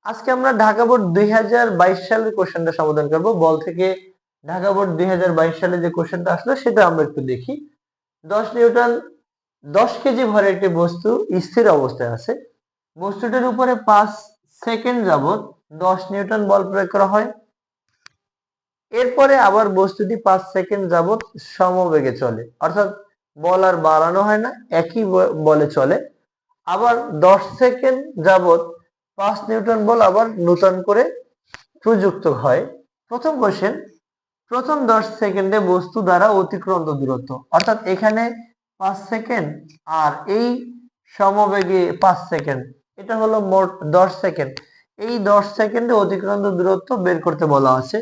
আজকে আমরা ঢাকা বোর্ড 2022 সালের কোশ্চেনটা সমাধান করব। বল থেকে ঢাকা বোর্ড 2022 সালে যে কোশ্চেনটা আসলো সেটা আমরা একটু দেখি। 10 নিউটন 10 কেজি ভরের একটি বস্তু স্থির অবস্থায় আছে। বস্তুটির উপরে 5 সেকেন্ড যাবত 10 নিউটন বল প্রয়োগ করা হয়। এরপরে আবার বস্তুটি 5 সেকেন্ড যাবত সমবেগে চলে, অর্থাৎ বল আর বাড়ানো হয় না, একই বলে চলে। আবার 10 সেকেন্ড যাবত 5 নিউটন বল আবার নূতন করে প্রযুক্ত হয়। প্রথম কোশ্চেন, প্রথম 10 সেকেন্ডে বস্তু দ্বারা অতিক্রান্ত দূরত্ব, অর্থাৎ এখানে 5 সেকেন্ড আর এই সমবেগে 5 সেকেন্ড, এটা হলো মোট 10 সেকেন্ড। এই 10 সেকেন্ডে অতিক্রান্ত দূরত্ব বের করতে বলা আছে।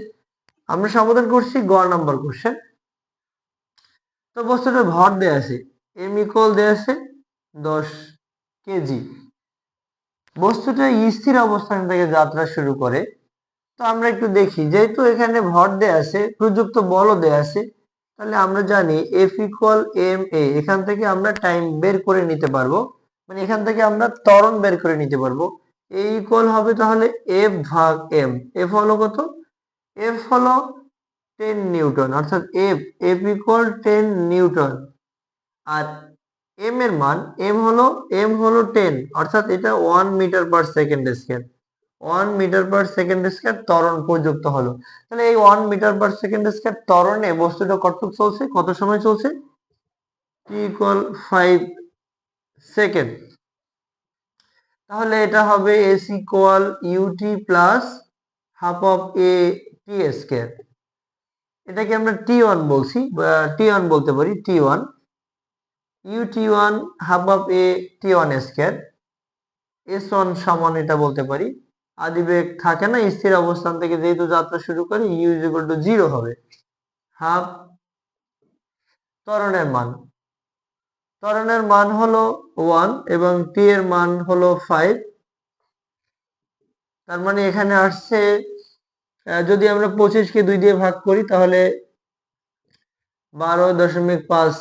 আমরা সমাধান করছি গ নাম্বার কোশ্চেন। তো বস্তুটার ভর দেয়া আছে, এম ইকুয়াল দেয়া আছে 10 কেজি। বস্তুটা স্থির অবস্থান থেকে যাত্রা শুরু করে। তো আমরা একটু দেখি, যেহেতু এখানে ভর দেয়া আছে, প্রযুক্ত বলও দেয়া আছে, তাহলে আমরা জানি এফ ইকুয়াল এম এ, এখান থেকে আমরা টাইম বের করে নিতে পারবো, মানে এখান থেকে আমরা ত্বরণ বের করে নিতে পারবো। এ ইকুয়াল হবে তাহলে এফ ভাগ এম। এফ হলো কত? এফ হলো 10 নিউটন, অর্থাৎ এফ ইকুয়াল 10 নিউটন। আর এম হলো 10, অর্থাৎ এটা 1 metre per second square. 1 metre per second square ত্বরণ প্রযুক্ত হলো। তাহলে এই 1 মিটার পার সেকেন্ড স্কয়ার ত্বরণে বস্তুটা কতটুকু চলছে, কত সময় চলছে? T equal 5 second. তাহলে এটা হবে S equal UT plus half of A T square. এটাকে আমরা টি ওয়ান বলছি, টি ওয়ান বলতে পারি, T one UT one half of A T one square. S one সমান এটা বলতে পারি, আদিবেগ থাকে না, স্থির অবস্থান থেকে যেহেতু যাত্রা শুরু করে, ইউ ইজ ইকুয়াল টু 0 হবে। হাফ ত্বরণের মান হলো 1 এবং টি এর মান হলো 5। তার মানে এখানে আসছে, যদি আমরা 25 কে 2 দিয়ে ভাগ করি তাহলে 12.5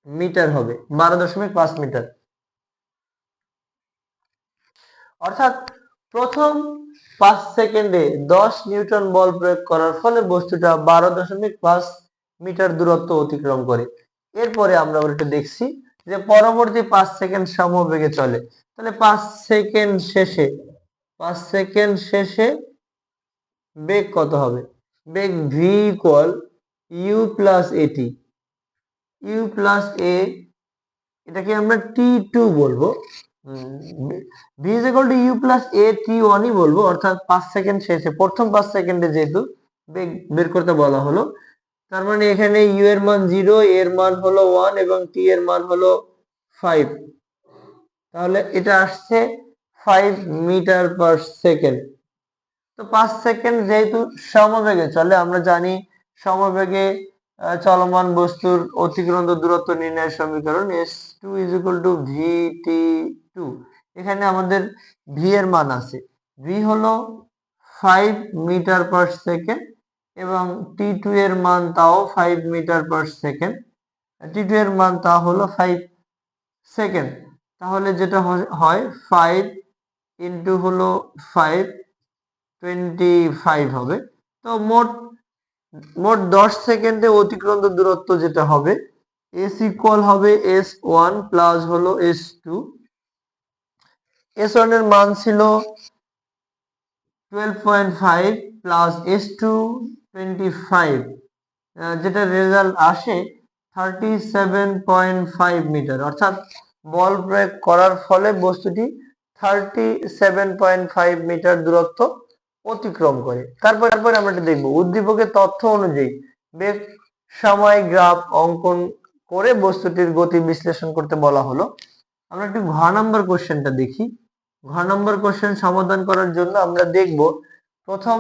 মিটার হবে, 12.5 মিটার। অর্থাৎ প্রথম 5 সেকেন্ডে 10 নিউটন বল প্রয়োগ করার ফলে বস্তুটা 12.5 মিটার দূরত্ব অতিক্রম করে। এরপরে আমরা ওটা দেখছি যে পরবর্তী 5 সেকেন্ড সমবেগে চলে। তাহলে 5 সেকেন্ড শেষে বেগ কত হবে? বেগ V equal U plus a t, U plus A, এটাকে আমরা টি টু বলবো। V is equal to U plus A T ওয়ানই বলবো, অর্থাৎ 5 সেকেন্ড শেষে, প্রথম 5 সেকেন্ডে যেহেতু বেগ বের করতে বলা হলো, তার মানে এখানে ইউ এর মান 0, এর মান হলো 1 এবং টি এর মান হলো 5। তাহলে এটা আসছে 5 মিটার পার সেকেন্ড। তো 5 সেকেন্ড যেহেতু সমবেগে চলে, আমরা জানি সমবেগে চলমান বস্তুর অতিক্রান্ত দূরত্ব নির্ণয়ের সমীকরণ s2 is equal to vt2। এখানে আমাদের ভি এর মান আছে, ভি হলো 5 মিটার পার সেকেন্ড এবং টি2 এর মান তাও 5 মিটার পার সেকেন্ড, টি2 এর মান তা হলো 5 সেকেন্ড। তাহলে যেটা হয় 5 ইন্টু হলো 5, 25 হবে। তো মোট 10 সেকেন্ডে অতিক্রান্ত দূরত্ব যেটা হবে, এস ইকুয়াল হবে এস ওয়ান প্লাস হলো এস টু। এস ওয়ান এর মান ছিল 12.5 প্লাস এস টু 25, যেটা রেজাল্ট আসে 37.5 মিটার। অর্থাৎ বল প্রয়োগ করার ফলে বস্তুটি 37.5 মিটার দূরত্ব অতিক্রম করে। তারপর আমরা এটা দেখবো, উদ্দীপকের তথ্য অনুযায়ী বেগ সময় গ্রাফ অঙ্কন করে বস্তুটির গতি বিশ্লেষণ করতে বলা হলো। আমরা একটু ঘ নাম্বার কোশ্চেনটা দেখি। ঘ নাম্বার কোশ্চেন সমাধান করার জন্য আমরা দেখব, প্রথম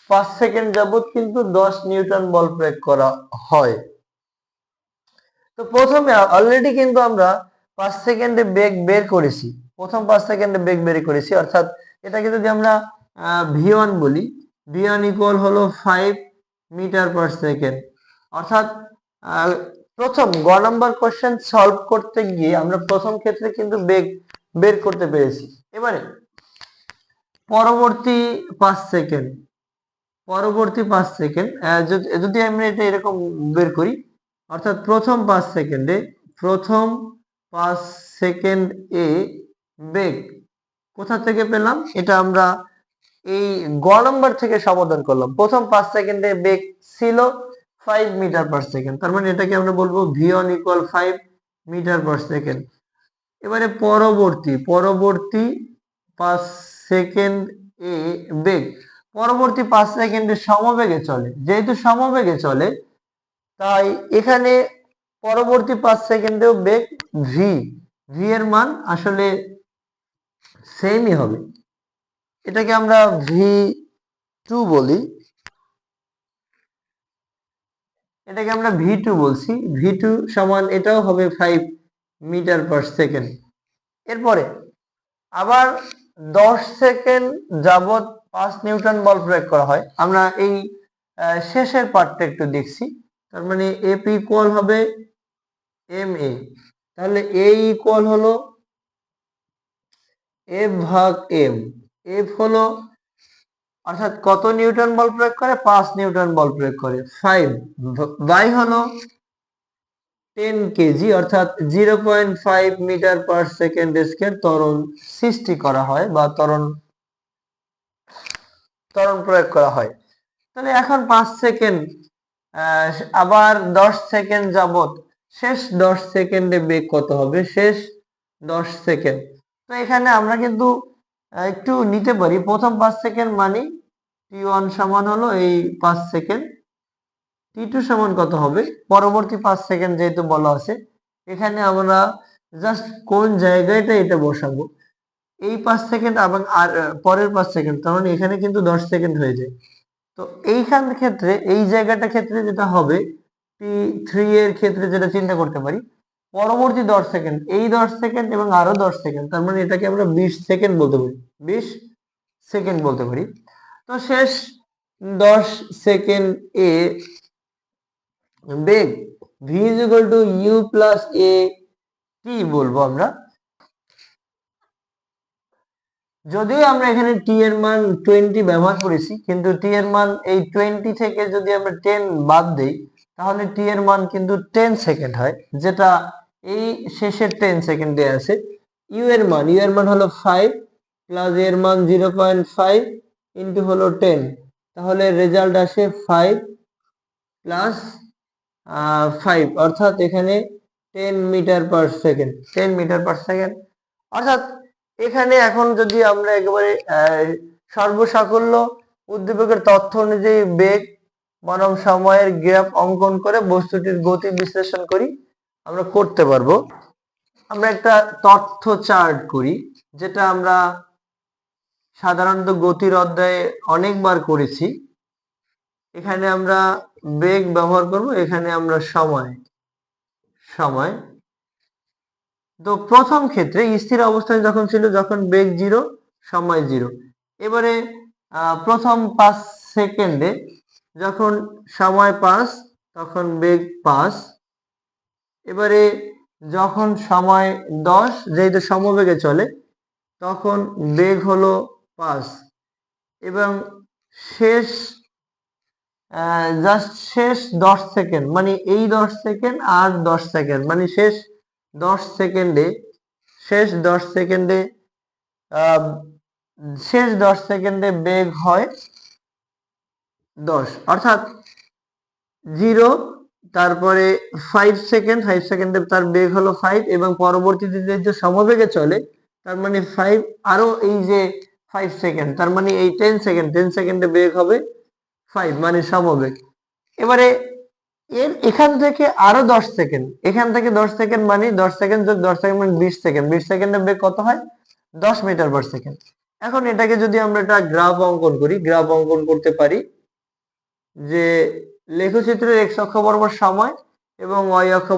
5 সেকেন্ড যাবত কিন্তু 10 নিউটন বল প্রয়োগ করা হয়। তো প্রথমে অলরেডি কিন্তু আমরা 5 সেকেন্ডে বেগ বের করেছি, প্রথম 5 সেকেন্ডে বেগ বের করেছি, অর্থাৎ এটাকে যদি আমরা v1 বলি, v1 ইকুয়াল হলো 5 মিটার পার সেকেন্ড। অর্থাৎ প্রথম গ নাম্বার কোশ্চেন সলভ করতে গিয়ে আমরা প্রথম ক্ষেত্রে কিন্তু বেগ বের করতে পেরেছি। এবারে পরবর্তী 5 সেকেন্ড, পরবর্তী 5 সেকেন্ড যদি আমরা এটা এরকম বের করি, অর্থাৎ প্রথম 5 সেকেন্ড এ বেগ কোথা থেকে পেলাম, এটা আমরা এই গ নম্বর থেকে সমাধান করলাম। প্রথম 5 সেকেন্ডে বেগ ছিল 5 মিটার পার সেকেন্ড, তার মানে এটাকে আমরা বলবো v1 = 5 মিটার পার সেকেন্ড। এবারে পরবর্তী 5 সেকেন্ড এ বেগ, পরবর্তী 5 সেকেন্ডে সমবেগে চলে, যেহেতু সমবেগে চলে তাই এখানে পরবর্তী 5 সেকেন্ডেও বেগ v এর মান আসলে সেমই হবে। এটাকে আমরা v2 বলি, এটাকে আমরা v2 বলছি। v2 সমান এটাও হবে 5 মিটার পার সেকেন্ড। এরপরে আবার 10 সেকেন্ড যাবত 5 নিউটন বল প্রয়োগ করা হয়। আমরা এই শেষের পার্টটা একটু দেখছি, তার মানে এফ ইকুয়াল হবে এম এ, তাহলে এ ইকুয়াল হলো এফ ভাগ এম। এফ হলো অর্থাৎ কত নিউটন বল প্রয়োগ করে, 5 নিউটন বল প্রয়োগ করে, 5 বাই হলো 10 কেজি, অর্থাৎ 0.5 মিটার পার সেকেন্ড স্কয়ার ত্বরণ সৃষ্টি করা হয় বা ত্বরণ প্রয়োগ করা হয়। তাহলে এখন 5 সেকেন্ড, আবার 10 সেকেন্ড যাবত, শেষ 10 সেকেন্ডে বেগ কত হবে, শেষ 10 সেকেন্ড। তো এখানে আমরা কিন্তু একটু নিতে পারি, প্রথম 5 সেকেন্ড মানে t1 সমান হলো এই 5 সেকেন্ড, t2 সমান কত হবে পরবর্তী 5 সেকেন্ড যেহেতু বলা আছে, এখানে আমরা জাস্ট কোন জায়গাটা এটা বসাবো, এই 5 সেকেন্ড এবং আর পরের 5 সেকেন্ড, তার মানে এখানে কিন্তু 10 সেকেন্ড হয়ে যায়। তো এইখান ক্ষেত্রে এই জায়গাটা ক্ষেত্রে যেটা হবে, t3 এর ক্ষেত্রে যেটা চিন্তা করতে পারি, পরবর্তী 10 সেকেন্ড, এই 10 সেকেন্ড এবং আরো 10 সেকেন্ড, তার মানে এটাকে আমরা 20 সেকেন্ড বলতে পারি, 20 সেকেন্ড বলতে পারি। তো শেষ 10 second A beg v = u + a t বলবো আমরা। যদিও আমরা এখানে t এর মান 20 ব্যবহার করেছি, কিন্তু t এর মান এই 20 থেকে যদি আমরা 10 বাদ দেই তাহলে t এর মান কিন্তু 10 সেকেন্ড হয়, যেটা এই শেষের 10 সেকেন্ডে আছে। u এর মান হলো 5 প্লাস এর মান 0.5 ইন্টু হলো 10, তাহলে রেজাল্ট আসে 5 প্লাস 5, অর্থাৎ এখানে 10 metre per second, 10 metre per second. অর্থাৎ এখানে এখন যদি আমরা একেবারে সর্বসাকল্য উদ্দীপকের তথ্য অনুযায়ী বেগ বনাম সময়ের গ্রাফ অঙ্কন করে বস্তুটির গতি বিশ্লেষণ করি, আমরা করতে পারবো। আমরা একটা তথ্য চার্ট করি, যেটা আমরা সাধারণত গতির অধ্যায়ে অনেকবার করেছি। এখানে আমরা বেগ ব্যবহার করব, এখানে আমরা সময়। তো প্রথম ক্ষেত্রে স্থির অবস্থায় যখন ছিল, যখন বেগ 0 সময় 0। এবারে প্রথম 5 সেকেন্ডে যখন সময় 5 তখন বেগ 5। এবারে যখন সময় 10, যেহেতু সমবেগে চলে, তখন বেগ হলো 5 এবং শেষ শেষ 10 সেকেন্ড মানে এই 10 সেকেন্ড আর 10 সেকেন্ড মানে শেষ 10 সেকেন্ডে শেষ 10 সেকেন্ডে শেষ 10 সেকেন্ডে বেগ হয় 10, অর্থাৎ 0, তারপরে 5 সেকেন্ড, 5 সেকেন্ডে তার বেগ হলো 5 এবং পরবর্তীতে যে সমবেগে চলে তার মানে 5 আরো এই যে 5 সেকেন্ড, তার মানে এই 10 সেকেন্ড, 10 সেকেন্ডে বেগ হবে 5 মানে সমবেগ। এবারে এখান থেকে আরো 10 সেকেন্ড, এখান থেকে 10 সেকেন্ড মানে 10 সেকেন্ড যোগ 10 সেকেন্ড মানে 20 সেকেন্ড, 20 সেকেন্ডের বেগ কত হয়, 10 মিটার পার সেকেন্ড। এখন এটাকে যদি আমরা একটা গ্রাফ অঙ্কন করি, গ্রাফ অঙ্কন করতে পারি যে লেখচিত্রের x অক্ষ বরাবর সময় এবং y অক্ষ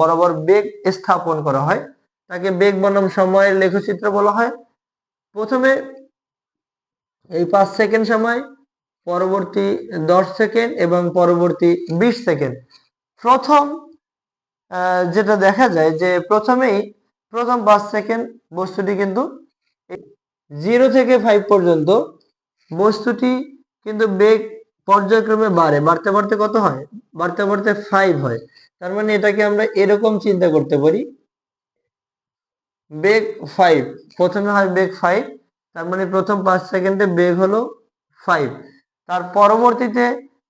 বরাবর বেগ স্থাপন করা হয়, তাকে বেগ বনাম সময়ের লেখচিত্র বলা হয়। প্রথমে এই 5 সেকেন্ড সময়, পরবর্তী 10 সেকেন্ড এবং পরবর্তী 20 সেকেন্ড। প্রথম যেটা দেখা যায় যে প্রথম 5 সেকেন্ড বস্তুটি কিন্তু 0 থেকে 5 পর্যন্ত বস্তুটি কিন্তু বেগ পর্যায়ক্রমে বাড়তে বাড়তে কত হয়, বাড়তে বাড়তে 5 হয়। তার মানে এটাকে আমরা এরকম চিন্তা করতে পারি, বেগ 5, প্রথমে হয় বেগ 5, তার মানে প্রথম 5 সেকেন্ডে বেগ হলো 5, তার পরবর্তীতে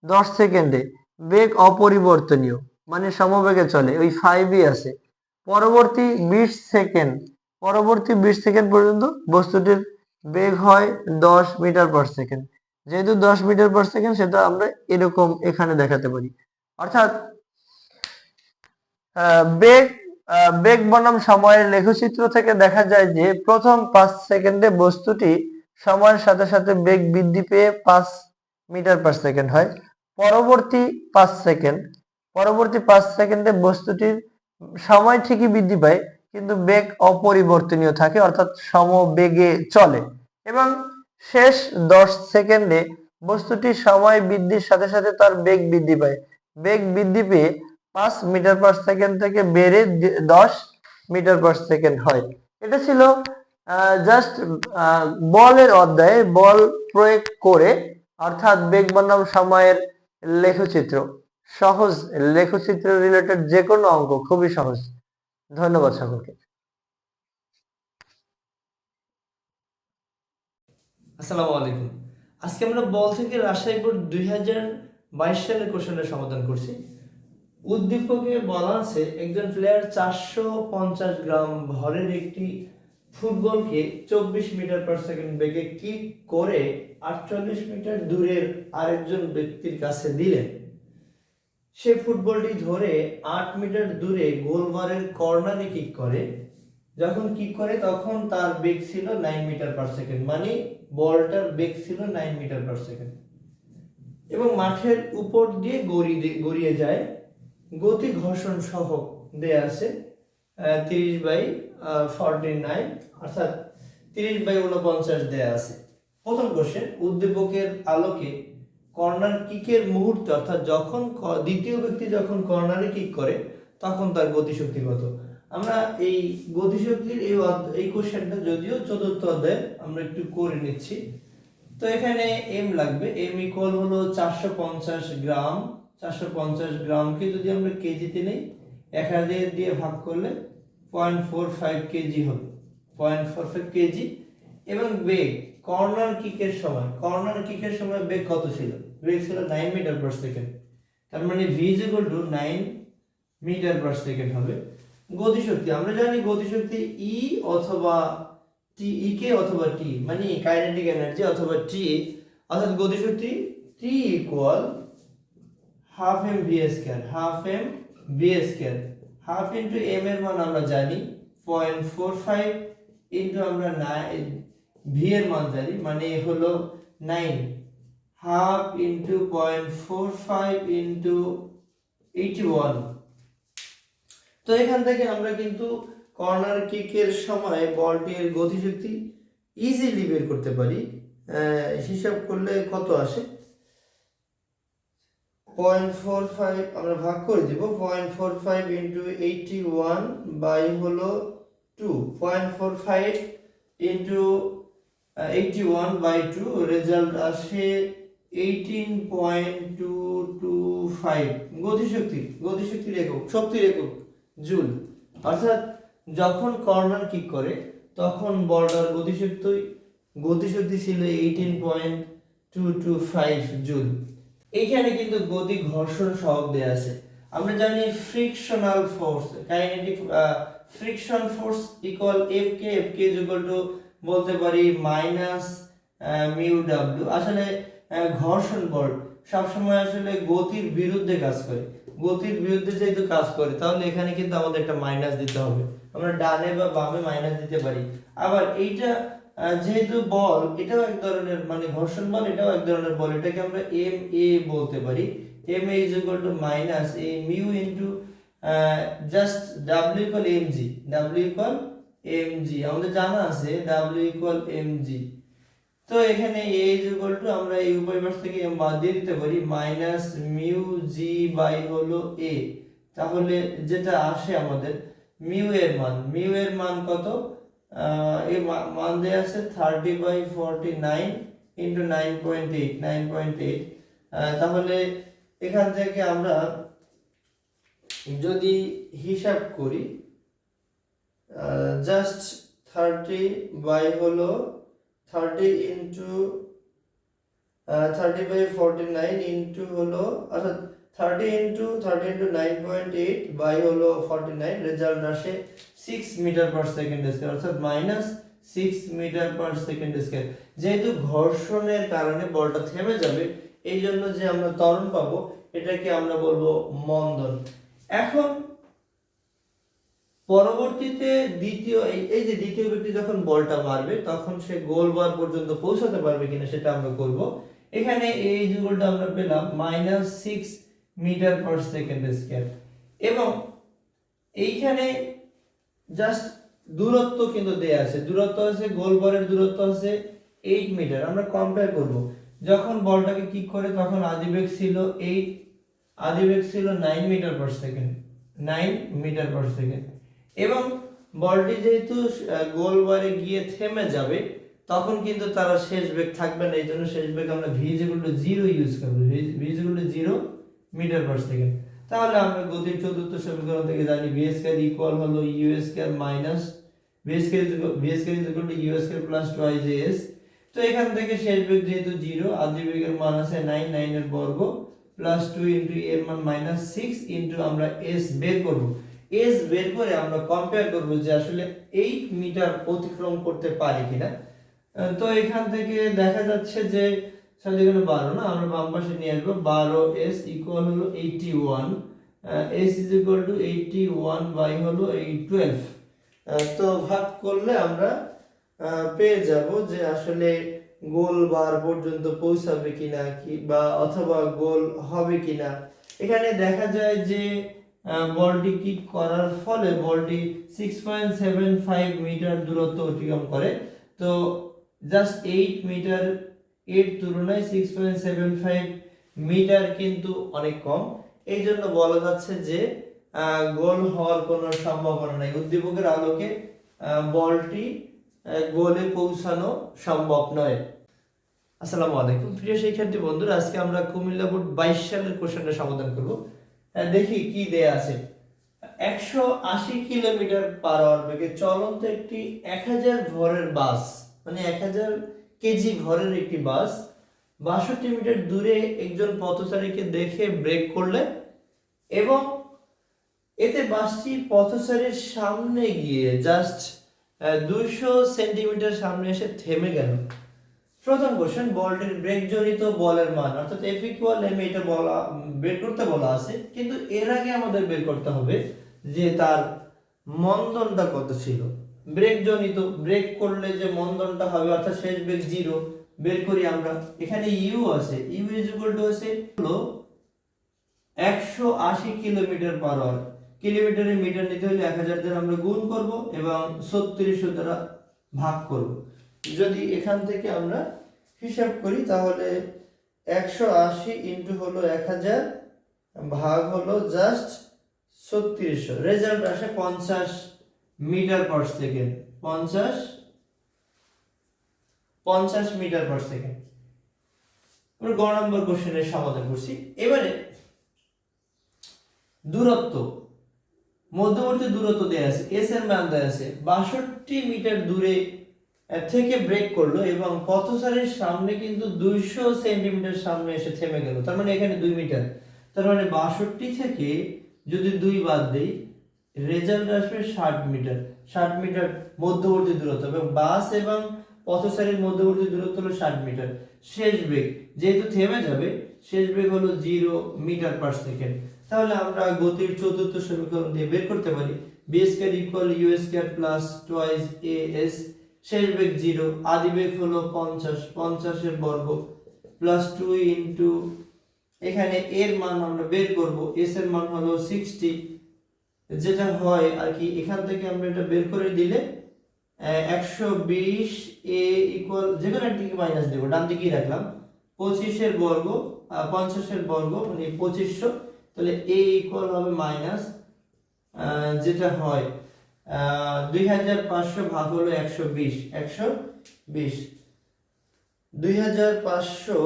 10 সেকেন্ডে বেগ অপরিবর্তনীয় মানে সমবেগে চলে, ওই 5ই আছে। পরবর্তী 20 সেকেন্ড পর্যন্ত বস্তুটির বেগ হয় 10 মিটার পার সেকেন্ড। যেহেতু 10 মিটার পার সেকেন্ড, সেটা আমরা এরকম এখানে দেখাতে পারি। অর্থাৎ বেগ বেগ বনাম সময়ের লেখচিত্র থেকে দেখা যায় যে প্রথম 5 সেকেন্ডে বস্তুটি সময়ের সাথে সাথে বেগ বৃদ্ধি পেয়ে 5 মিটার পার সেকেন্ড হয়। পরবর্তী 5 সেকেন্ডে বস্তুটির সময় ঠিকই বৃদ্ধি পায়, কিন্তু বেগ অপরিবর্তনীয় থাকে, অর্থাৎ সমবেগে চলে। এবং শেষ 10 সেকেন্ডে বস্তুটি সময় বৃদ্ধির সাথে সাথে তার বেগ বৃদ্ধি পায়। বেগ বৃদ্ধি পেয়ে 5 মিটার পার সেকেন্ড থেকে বেড়ে 10 মিটার পার সেকেন্ড হয়। এটা ছিল জাস্ট বলের অধ্যায়ে বল প্রয়োগ করে, অর্থাৎ বেগ বনাম সময়ের লেখচিত্র। সহজ লেখচিত্র রিলেটেড যে কোনো অঙ্ক খুবই সহজ। ধন্যবাদ সকলকে। আসসালামু আলাইকুম। আজকে আমরা বল থেকে রাজশাহী বোর্ড 2022 সালের কোশ্চেনের সমাধান করছি। উদ্দীপকে বলা আছে একজন প্লেয়ার 450 গ্রাম ভরের একটি ফুটবলকে 24 মিটার পার সেকেন্ড বেগে কিক করে 48 মিটার দূরের আরেকজন ব্যক্তির কাছে দিলেন। সে ফুটবলটি ধরে 8 মিটার দূরে গোলবারের কর্নারে কিক করে। যখন কিক করে তখন তার বেগ ছিল 9 মিটার পার সেকেন্ড, মানে বলটার বেগ ছিল 9 মিটার পার সেকেন্ড এবং মাঠের উপর দিয়ে গড়িয়ে যায়। গতি ঘর্ষণ সহ দেয়া আছে 30/49, অর্থাৎ 30/49 দেয়া আছে। প্রথম কোশ্চেন, উদ্দীপকের আলোকে কর্নার কিকের মুহূর্তে, অর্থাৎ যখন দ্বিতীয় ব্যক্তি যখন কর্নারে কিক করে তখন তার গতিশক্তি কত। আমরা এই গতিশক্তির এই কোশ্চেনটা যদিও চতুর্থ অধ্যায়ে আমরা একটু করে নিচ্ছি। তো এখানে এম লাগবে, এম ইকুয়াল হলো 450 গ্রাম। 450 গ্রামকে যদি আমরা কেজিতে নেই, 1000 দিয়ে ভাগ করলে 0.45 কেজি হবে, 0.45 কেজি। এবং বেগ কর্নার কিকের সময় বেগ কত ছিল? বেগ ছিল 9 মিটার পার সেকেন্ড। তার মানে v = 9 মিটার পার সেকেন্ড হবে। গতিশক্তি আমরা জানি, গতিশক্তি ই অথবা টি, ই কে অথবা টি, মানে কাইনেটিক এনার্জি অথবা টি, অর্থাৎ গতিশক্তি T equal half M V square. Half into M এর মান আমরা জানি 0.45 ইনটু আমরা ভি এর মান জানি, মানে হলো 9। Half into 0.45 into 81। তো এখান থেকে আমরা কিন্তু কর্নার কিকের সময় বলটির গতিশক্তি ইজিলি বের করতে পারি। হিসাব করলে কত আসে, 0.45 আমরা ভাগ করে দিব, 0.45 ইনটু 81 বাই হলো 2, 0.45 ইনটু 81 বাই 2, রেজাল্ট আসে 18.225। গতিশক্তির একক, শক্তির একক জুল। অর্থাৎ যখন কর্নার কিক করে তখন বলটার গতিশক্তি ছিল 18.225 জুল। এইখানে কিন্তু গতি ঘর্ষণ সহগ দেয়া আছে। আমরা জানি frictional force, kinetic friction force equal Fk বলতে পারি মাইনাস মিউ ডাব্লিউ। আসলে ঘর্ষণ বল সবসময় আসলে গতির বিরুদ্ধে কাজ করে। গতির বিরুদ্ধে যেহেতু কাজ করে, তাহলে এখানে কিন্তু আমাদের একটা মাইনাস দিতে হবে। আমরা ডানে বা বামে মাইনাস দিতে পারি। আবার এইটা যেহেতু বল, এটাও এক ধরনের মানে ঘর্ষণ বল, এটাও এক ধরনের বল, এটাকে আমরা এম এ বলতে পারি। M A is equal to minus A mu into just W equal MG. আমাদের জানা আছে ডাব্লিউ ইকুয়াল এমজি। তো এখানে a ইজ ইকুয়াল টু আমরা এই উভয় পাশ থেকে m বাদ দিয়ে দিতে পারি মাইনাস মিউ জি বাই হলো a। তাহলে যেটা আসে আমাদের মিউ এর মান কত, এই মান দেয়া আছে 30/49 ইন্টু 9.8 তাহলে এখান থেকে আমরা যদি হিসাব করি জাস্ট 30 ইন্টু 30/49 ইন্টু হলো অর্থাৎ 30 ইন্টু 9.8 বাই হলো 49, রেজাল্ট আসে 6 মিটার পার সেকেন্ড স্কয়ার অর্থাৎ -6 মিটার পার সেকেন্ড স্কয়ার। যেহেতু ঘর্ষণের কারণে বলটা থেমে যাবে, এই জন্য যে আমরা ত্বরণ পাবো এটাকে আমরা বলবো মন্দন। এখন পরবর্তীতে এই যে দ্বিতীয় ব্যক্তি যখন বলটা মারবে তখন সে গোল বার পর্যন্ত পৌঁছাতে পারবে কিনা সেটা আমরা করব। এখানে এই যুগলটা আমরা পেলাম -6 মিটার পার সেকেন্ড স্কয়ার এবং এইখানে জাস্ট দূরত্ব কিন্তু দেয়া আছে, দূরত্ব আছে গোল বারের দূরত্ব আছে 8 মিটার। আমরা কম্পেয়ার করব, যখন বলটাকে কিক করে তখন আদিবেগ ছিল 8, আদিবেগ ছিল 9 metre per second, 9 metre per second এবং বলটি যেহেতু গোল বারে গিয়ে থেমে যাবে তখন কিন্তু তার শেষ বেগ থাকবে না, এই জন্য শেষ বেগ আমরা v = 0 ইউজ করব, v = 0 মিটার পার সেকেন্ড। তাহলে আমরা গতির চতুর্থ সমীকরণ থেকে জানি v² = হলো u² minus v² u² plus 2js। তো এখান থেকে শেষ বেগ যেহেতু 0, আদিবেগের মান আছে 9 এর বর্গ প্লাস 2 ইনটু এর মান -6 ইনটু আমরা s বের করব। s বের করে আমরা কম্পেয়ার করব যে আসলে 8 মিটার অতিক্রম করতে পারি কিনা। তো এখান থেকে দেখা যাচ্ছে যে সাধারণত 12 না, আমরা বাম পাশে নিয়ে আসব, 12s ইকুয়াল হলো 81, s = 81 বাই হলো 12। তো ভাগ করলে আমরা পেয়ে যাব যে আসলে গোল বার পর্যন্ত পৌঁছাবে কিনা বা অথবা গোল হবে কিনা। এখানে দেখা যায় যে বলটি কিক করার ফলে বলটি 6.75 মিটার দূরত্ব অতিক্রম করে। তো জাস্ট 8 মিটার এর তুলনায় 6.75 মিটার কিন্তু অনেক কম, এই জন্য বলা যাচ্ছে যে গোল হওয়ার কোনো সম্ভাবনা নাই। উদ্দীপকের আলোকে বলটি গোলে পৌঁছানো সম্ভব নয়। আসসালামু আলাইকুম প্রিয় শিক্ষার্থী বন্ধুরা, আজকে আমরা কুমিল্লা বোর্ড 22 সালের কোশ্চেনটা সমাধান করব। দেখি কি দেয়া আছে। 180 কিলোমিটার পার আওয়ার বেগে চলন্ত একটি 1000 ভরের বাস, মানে 1000 কেজি ভরের একটি বাস 62 মিটার দূরে একজন পথচারীকে দেখে ব্রেক করলে এবং এতে বাসটি পথচারীর সামনে গিয়ে জাস্ট 200 সেন্টিমিটার সামনে এসে থেমে গেল। প্রথম কোশ্চেন, বলটির ব্রেক জনিত বলের মান অর্থাৎ F = m এটা বের করতে বলা আছে, কিন্তু এর আগে আমাদের বের করতে হবে যে তার মন্দনটা কত ছিল। ব্রেক জনিত, ব্রেক করলে যে মন্দনটা হবে অর্থাৎ শেষ বেগ 0 বের করি আমরা। এখানে u আছে, u আছে হলো 180 কিলোমিটার পার আওয়ার। কিলোমিটারে মিটার নিতে হলে 1000 দ্বারা আমরা গুণ করব এবং 3600 দ্বারা ভাগ করব। যদি এখান থেকে আমরা হিসাব করি তাহলে 180 ইনটু হলো 1000 ভাগ হলো জাস্ট 3600, রেজাল্ট আসে 50 metre per second, 50 metre per second. আমরা গ নম্বর কোশ্চেনের সমাধান করছি। এবারে দূরত্ব, মধ্যবর্তী দূরত্ব দেয়া আছে, s এর মান দেয়া আছে, 62 মিটার দূরে থেকে ব্রেক করলো এবং পথচারীর সামনে কিন্তু 200 সেন্টিমিটার সামনে এসে থেমে গেল। তার মানে এখানে 2 মিটার, তার মানে 62 থেকে যদি 2 বাদ দেই রেজাল্ট আসবে 60 মিটার। 60 মিটার মধ্যবর্তী দূরত্ব এবং বাস এবং পথচারীর মধ্যবর্তী দূরত্ব হলো 60 মিটার। শেষ বেগ যেহেতু থেমে যাবে, শেষ বেগ হলো 0 মিটার পার সেকেন্ড। তাহলে আমরা গতির চতুর্থ সমীকরণ দিয়ে বের করতে পারি v² = u² প্লাস 2as, শেষ বেগ 0, আদিবেগ হলো 50 এর বর্গ প্লাস 2 ইনটু এখানে এর মান আমরা বের করব, s এর মান হলো 60, যেটা হয় আর কি এখান থেকে আমরা এটা বের করে দিলে 120 a ইকুয়াল যেখানে একদিকে মাইনাস দেব, ডান দিকেই রাখলাম, 25 এর বর্গ 50 এর বর্গ মানে 2500, তাহলে a ইকুয়াল হবে মাইনাস যেটা হয় 2500 ভাগ হলো 120, 120 2500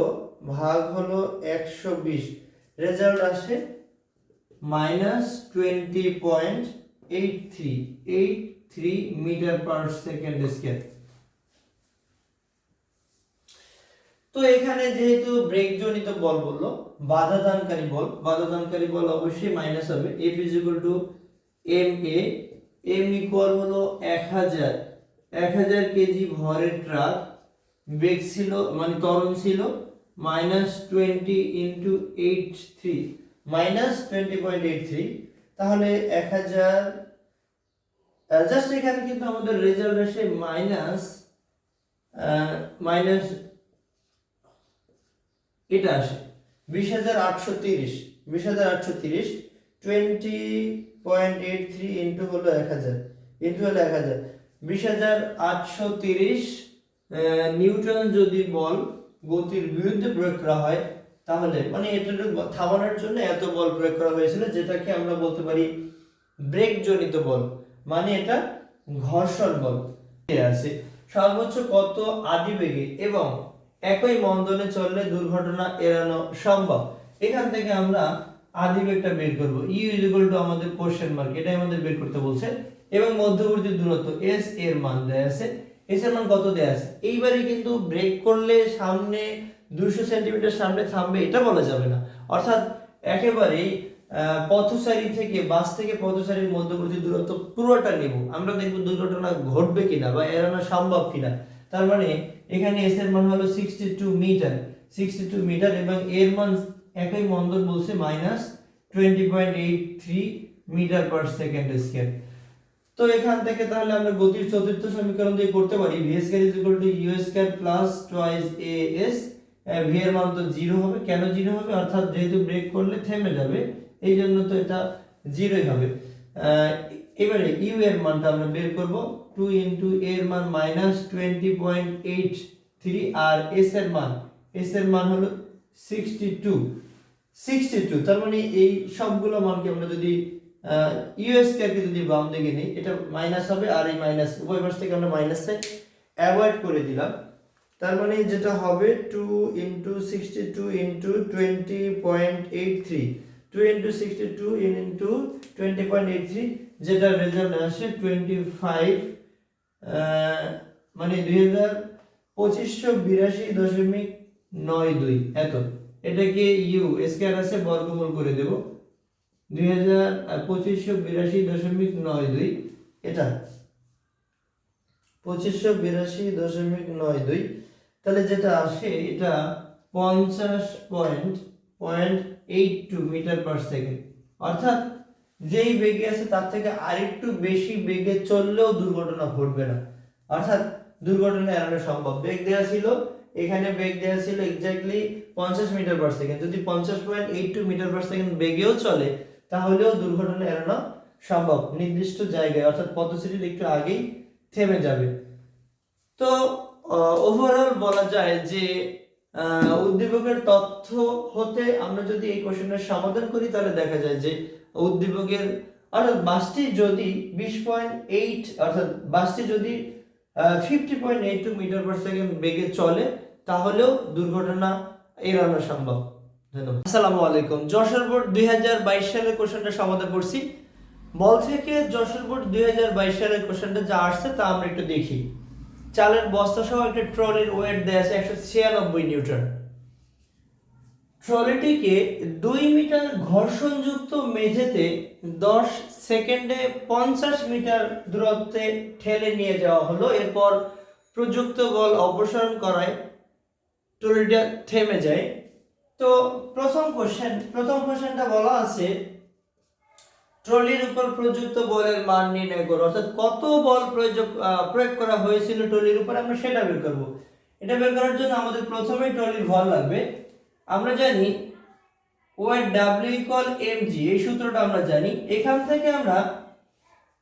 ভাগ হলো 120, রেজাল্ট আসে -20.83 মিটার পার সেকেন্ড স্কয়ার। তো এখানে যেহেতু ব্রেক জনিত বল বললো, বাধাদানকারী বল অবশ্যই মাইনাস হবে। F = ma, m ইকুয়াল হলো 1000 কেজি ভরের ট্রাক, বেগ ছিল মানে ত্বরণ ছিল -20 × 83 -20.83, তাহলে 1000 জাস্ট এখানে কিন্তু আমাদের রেজাল্ট আসে মাইনাস এটা আসে 20830, 20.83 ইনটু হলো 1000, 20830 নিউটন যদি বল গতির বিরুদ্ধে প্রয়োগ করা হয়, তাহলে মানে এতটুকু থামানোর জন্য এত বল প্রয়োগ করা হয়েছিল, যেটাকে আমরা বলতে পারি ব্রেক জনিত বল, মানে এটা ঘর্ষণ বল আছে। সর্বোচ্চ কত আদিবেগে এবং একই মন্দনে চললে দুর্ঘটনা এড়ানো সম্ভব? এখান থেকে আমরা আদিবেগটা বের করব। ইউ = আমাদের কোশ্চেন মার্ক, এটাই আমাদের বের করতে বলছে, এবং মধ্যবর্তী দূরত্ব s এর মান দেয়া আছে। s এর মান কত দেয়া আছে? এইবারে কিন্তু ব্রেক করলে সামনে 200 সেন্টিমিটার সামনে থামবে এটা বলা যাবে না, অর্থাৎ একেবারে পথচারী থেকে বাস থেকে পথচারীর মধ্যবর্তী দূরত্ব পুরোটা নেব, আমরা দেখব দুর্ঘটনা ঘটবে কিনা বা এড়ানো সম্ভব কিনা। তার মানে এখানে s এর মান হলো 62 মিটার, এবং এর মান একই মন্দন বলছে -20.83 মিটার পার সেকেন্ড স্কয়ার। তো এখান থেকে তাহলে আমরা গতির চতুর্থ সমীকরণ দিয়ে করতে পারি v² = u² + 2as, v এর মান তো 0 হবে। কেন 0 হবে? অর্থাৎ যেহেতু ব্রেক করলে থেমে যাবে, এই জন্য তো এটা 0ই হবে। এবারে u এর মানটা আমরা বের করব, 2 * এর মান -20.83, আর s এর মান হলো 62। তার মানে এই সবগুলো মানকে আমরা যদি u² কে যদি বাম দিকে নেই, এটা মাইনাস হবে, আর এই মাইনাস উভয় পাশ থেকে আমরা মাইনাসে অ্যাভয়েড করে দিলাম। তার মানে যেটা হবে 2 * 62 * 20.83, 2 * 62 * 20.83, যেটা রেজাল্ট আসে 25, মানে 2582.92 এত। এটাকে ইউ স্কয়ার আছে বর্গমূল করে দেব, 2582.92, এটা 2582.92, তাহলে যেটা আসে এটা 50.82 মিটার পার সেকেন্ড। অর্থাৎ যেই বেগে আছে তার থেকে আরেকটু বেশি বেগে চললেও দুর্ঘটনা ঘটবে না, অর্থাৎ দুর্ঘটনা এড়ানো সম্ভব। বেগ দেওয়া ছিল, এখানে বেগ দেওয়া ছিল এক্স্যাক্টলি 50 মিটার পার সেকেন্ড, যদি 50.82 মিটার পার সেকেন্ড বেগেও চলে তাহলেও দুর্ঘটনা এড়ানো সম্ভব নির্দিষ্ট জায়গায়, অর্থাৎ পথচারীর একটু আগেই থেমে যাবে। তো ওভারঅল বলা যায় যে উদ্দীপকের তথ্য হতে আমরা যদি এই কোশ্চেনের সমাধান করি, তাহলে দেখা যায় যে উদ্দীপকের অর্থাৎ বাসটি যদি 20.8 অর্থাৎ বাসটি যদি 50.82 মিটার পার সেকেন্ড বেগে চলে, তাহলেও দুর্ঘটনা এড়ানো সম্ভব। ধন্যবাদ। আসসালামু আলাইকুম। যশোর বোর্ড 2022 সালের কোশ্চেনটা সমাধান করছি। বল থেকে যশোর বোর্ড 2022 সালের কোশ্চেনটা যা আসছে তা আমরা একটু দেখি। চালের বস্তা সহ একটা ট্রলির ওয়েট দেয়া আছে 196 নিউটন। ট্রলিটিকে 2 মিটার ঘর্ষণযুক্ত মেঝেতে 10 সেকেন্ডে 50 মিটার দূরত্বে ঠেলে নিয়ে যাওয়া হলো। এরপর প্রযুক্ত বল অপসারণ করায় ট্রলিটা থেমে যায়। তো প্রথম কোশ্চেনটা বলা আছে ট্রলির উপর প্রযুক্ত বলের মান নির্ণয় করো, অর্থাৎ কত বল প্রয়োগ করা হয়েছিল ট্রলির উপর, আমরা সেটা বের করব। এটা বের করার জন্য আমাদের প্রথমেই ট্রলির ভর লাগবে। আমরা জানি ওয়েট W = mg, এই সূত্রটা আমরা জানি। এখান থেকে আমরা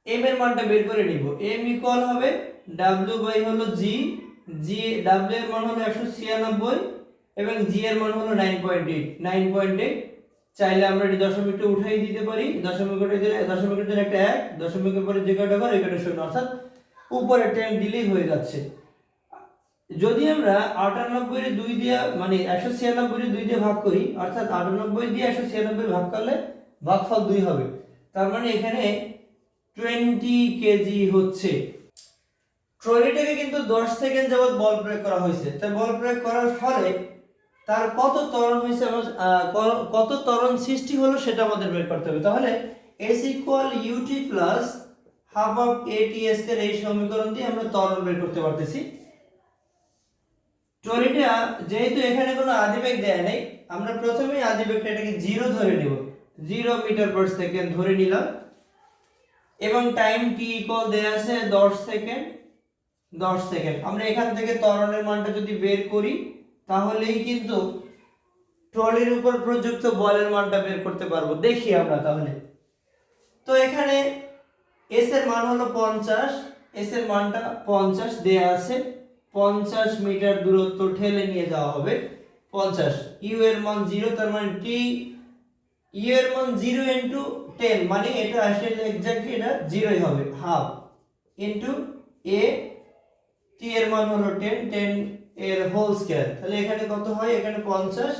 m এর মানটা বের করে নিব। m ইকুয়াল হবে W বাই হলো g, W এর মান হলো 196 এবং g এর মান হলো 9.8 চাইলে আমরা এটি দশমিকটা উঠাই দিতে পারি, দশমিকটা দিলে দশমিকের জন্য একটা 1, দশমিকের পরে যে কয়টা ঘর এই কয়টা শূন্য, অর্থাৎ উপরে 10 দিলেই হয়ে যাচ্ছে। যদি আমরা 98 এর 2 দিয়ে মানে 196 এর 2 দিয়ে ভাগ করি, অর্থাৎ 98 দিয়ে 196 ভাগ করলে ভাগফল 2 হবে, তার মানে এখানে 20 কেজি হচ্ছে। ট্রলিটাকে কিন্তু 10 সেকেন্ড যাবত বল প্রয়োগ করা হয়েছে, তাই বল প্রয়োগ করার ফলে তার কত ত্বরণ হয়েছে কত ত্বরণ সৃষ্টি হলো সেটা আমাদের বের করতে হবে। তাহলে S = ut plus half of at square, এই সমীকরণ দিয়ে আমরা ত্বরণ বের করতে পারতেছি। ট্রলিটা যেহেতু এখানে কোনো আদিবেগ দেয়া নেই, আমরা প্রথমেই আদিবেগটা এটাকে 0 ধরে নিব, 0 মিটার পার সেকেন্ড ধরে নিলাম, এবং টাইম t ইকুয়াল দেয়া আছে 10 সেকেন্ড। 10 সেকেন্ড আমরা এখান থেকে ত্বরণের মানটা যদি বের করি তাহলেই কিন্তু ট্রলির উপর প্রযুক্ত বলের মানটা বের করতে পারবো। দেখি আমরা তাহলে। তো এখানে s এর মান হলো 50, s এর মানটা 50 দেয়া আছে, 50 মিটার দূরত্ব ঠেলে নিয়ে যাওয়া হবে 50। u এর মান 0, তার মানে t u এর মান 0 ইনটু 10, মানে এটা আসলে এক্স্যাক্টলি এটা 0ই হবে, হাফ ইনটু a, t এর মান হলো 10, 10 এর হোল স্কয়ার, তাহলে এখানে কত হয়, এখানে 50,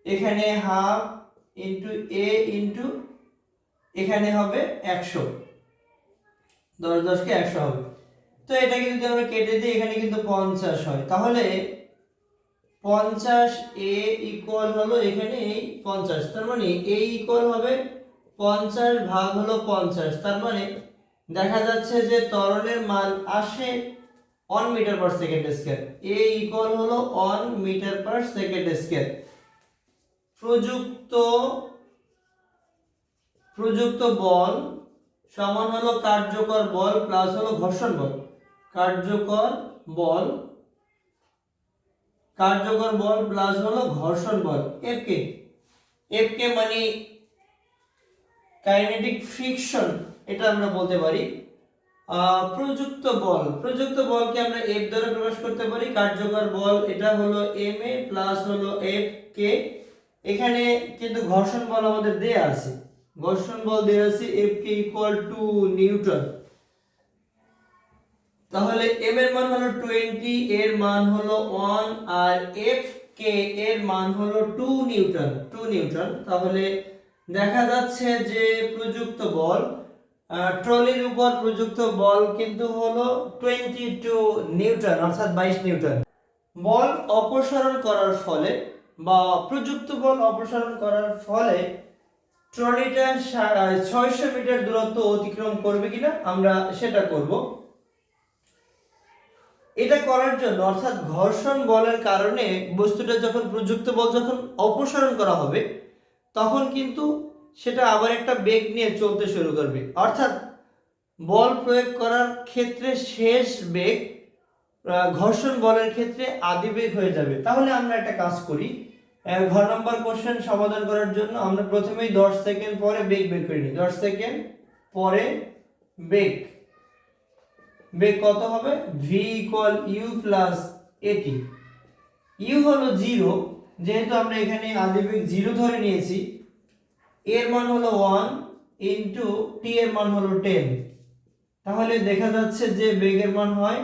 এখানে হাফ ইনটু a ইনটু এখানে হবে 100, 10 10 কে 100 হবে। তো এটাকে যদি আমরা কেটে দিই এখানে কিন্তু 50 হয়, তাহলে 50 a ইকুয়াল হলো এখানে এই 50, তার মানে a ইকুয়াল হবে 50 ভাগ হলো 50, তার মানে দেখা যাচ্ছে যে ত্বরণের মান আসে 1 metre per second square. a equal হলো 1 মিটার পার সেকেন্ড স্কয়ার। প্রযুক্ত বল সমান হলো কার্যকর বল প্লাস হলো ঘর্ষণ বল। কার্যকর বল প্লাস হলো ঘর্ষণ বল, F কে মানে কাইনেটিক ফ্রিকশন, এটা আমরা বলতে পারি। প্রযুক্ত বলকে আমরা F দ্বারা প্রকাশ করতে পারি। কার্যকর বল এটা হলো ma প্লাস হলো Fk। এখানে কিন্তু ঘর্ষণ বল আমাদের দেয়া আছে, ঘর্ষণ বল দেয়া আছে Fk = 2 নিউটন। তাহলে m এর মান হলো 20, এর মান হলো 1, আর Fk এর মান হলো 2 নিউটন। তাহলে দেখা যাচ্ছে যে প্রযুক্ত বল, ট্রলির উপর প্রযুক্ত বল কিন্তু হলো 22 নিউটন, অর্থাৎ 22 নিউটন। বল অপসারণ করার ফলে বা প্রযুক্ত বল অপসারণ করার ফলে ট্রলিটা 600 মিটার দূরত্ব অতিক্রম করবে কিনা আমরা সেটা করব। এটা করার জন্য, অর্থাৎ ঘর্ষণ বলের কারণে বস্তুটা যখন প্রযুক্ত বল যখন অপসারণ করা হবে তখন কিন্তু সেটা আবার একটা বেগ নিয়ে চলতে শুরু করবে, অর্থাৎ বল প্রয়োগ করার ক্ষেত্রে শেষ বেগ ঘর্ষণ বলের ক্ষেত্রে আদিবেগ হয়ে যাবে। তাহলে আমরা একটা কাজ করি, ঘ নম্বর কোশ্চেন সমাধান করার জন্য আমরা প্রথমেই 10 সেকেন্ড পরে বেগ বের করে নিই। 10 সেকেন্ড পরে বেগ কত হবে, v = u plus at। u হলো 0, যেহেতু আমরা এখানে আদিবেগ 0 ধরে নিয়েছি, এর মান হলো 1 ইনটু t এর মান হলো 10, তাহলে দেখা যাচ্ছে যে বেগের মান হয়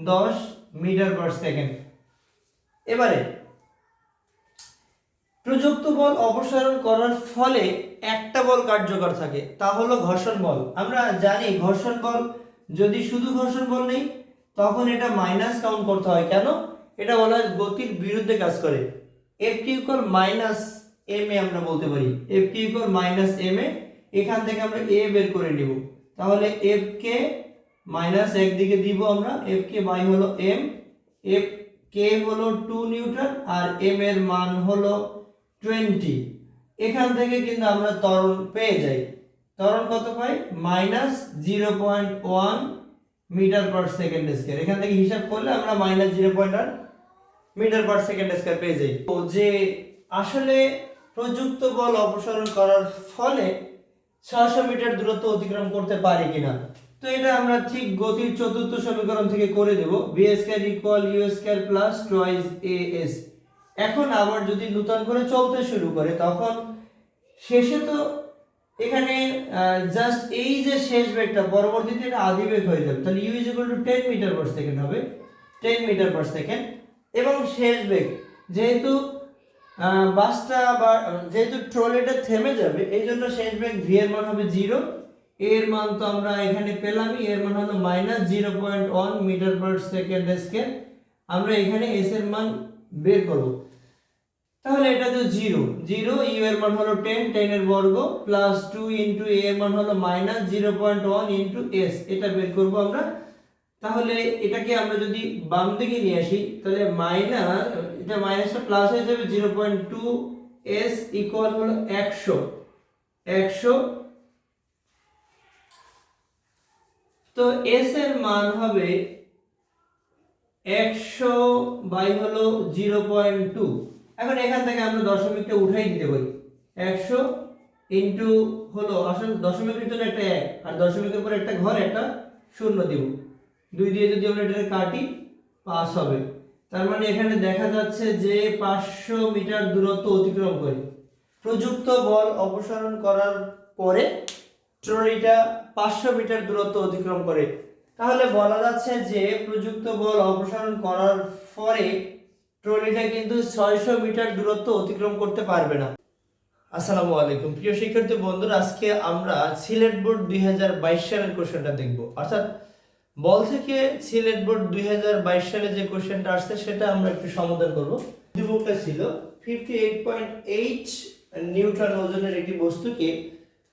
10 মিটার পার সেকেন্ড। এবারে প্রযুক্ত বল অপসারণ করার ফলে একটা বল কার্যকর থাকে, তা হলো ঘর্ষণ বল। আমরা জানি ঘর্ষণ বল যদি শুধু ঘর্ষণ বল নেই তখন এটা মাইনাস কাউন্ট করতে হয়। কেন? এটা বলা হয় গতির বিরুদ্ধে কাজ করে। F = -ma আমরা বলতে পারি, F = -ma। এখান থেকে আমরা a বের করে নিব, তাহলে F কে মাইনাস একদিকে দিব আমরা, F কে বাই হলো m, F কে হলো 2 নিউটন আর m এর মান হলো 20। এখান থেকে কিন্তু আমরা ত্বরণ পেয়ে যাই। ত্বরণ কত পাই? -0.1 মিটার পার সেকেন্ড স্কয়ার। এখান থেকে হিসাব করলে আমরা -0.1 মিটার পার সেকেন্ড স্কয়ার পেয়ে যাই। তো যে আসলে প্রযুক্ত বল অপসারণ করার ফলে 600 মিটার দূরত্ব অতিক্রম করতে পারি কিনা, তো এটা আমরা ঠিক গতির চতুর্থ সমীকরণ থেকে করে দেব, v² = u² + 2as। এখন আবার যদি নতুন করে চলতে শুরু করে তখন শেষে তো এখানে জাস্ট এই যে শেষ বেগটা পরবর্তীতে এটা আদি বেগ হয়ে যাবে, তাহলে U is equal to 10 metre per second হবে, 10 মিটার পার সেকেন্ড। এবং শেষ বেগ যেহেতু বাসটা বা যেহেতু ট্রলিটা থেমে যাবে, এই জন্য শেষ বেগ ভি এর মান হবে 0। এর মান তো আমরা এখানে পেলামই, এর মান হলো -0.1 মিটার পার সেকেন্ড স্কয়ার। আমরা এখানে এস এর মান বের করব, তাহলে এটা তো 0 0, ইউ এর মান হলো 10, 10 এর বর্গ প্লাস 2 ইনটু এ এর মান হলো -0.1 ইনটু এস, এটা বের করব আমরা। তাহলে এটাকে আমরা যদি বাম দিকে নিয়ে আসি, তাহলে এটা মাইনাসটা প্লাস হয়ে যাবে, 0.2 এস ইকুয়াল হলো 100। তো এস এর মান হবে 100 বাই হলো 0.2। এখন এখান থেকে আমরা দশমিকটা উঠাই দিতে পারি, 100 ইনটু হলো আসলে দশমিকের জন্য একটা 1 আর দশমিকের পর একটা ঘর একটা শূন্য দিব, 2 দিয়ে যদি আমরা এটা কাটি 5 হবে। তার মানে এখানে দেখা যাচ্ছে যে 500 মিটার দূরত্ব অতিক্রম করে প্রযুক্ত বল অপসারণ করার পরে ট্রলিটা 500 মিটার দূরত্ব অতিক্রম করে। তাহলে বলা যাচ্ছে যে প্রযুক্ত বল অপসারণ করার পরে ট্রলিটা কিন্তু 600 মিটার দূরত্ব অতিক্রম করতে পারবে না। আসসালামু আলাইকুম প্রিয় শিক্ষার্থী বন্ধুরা, আজকে আমরা সিলেট বোর্ড 2022 সালের কোশ্চেনটা দেখব। অর্থাৎ বল থেকে সিলেট বোর্ড 2022 সালে যে কোশ্চেনটা আসছে সেটা আমরা একটু সমাধান করব। উদ্দীপকটা ছিল 58.8 নিউটন ওজনের একটি বস্তুকে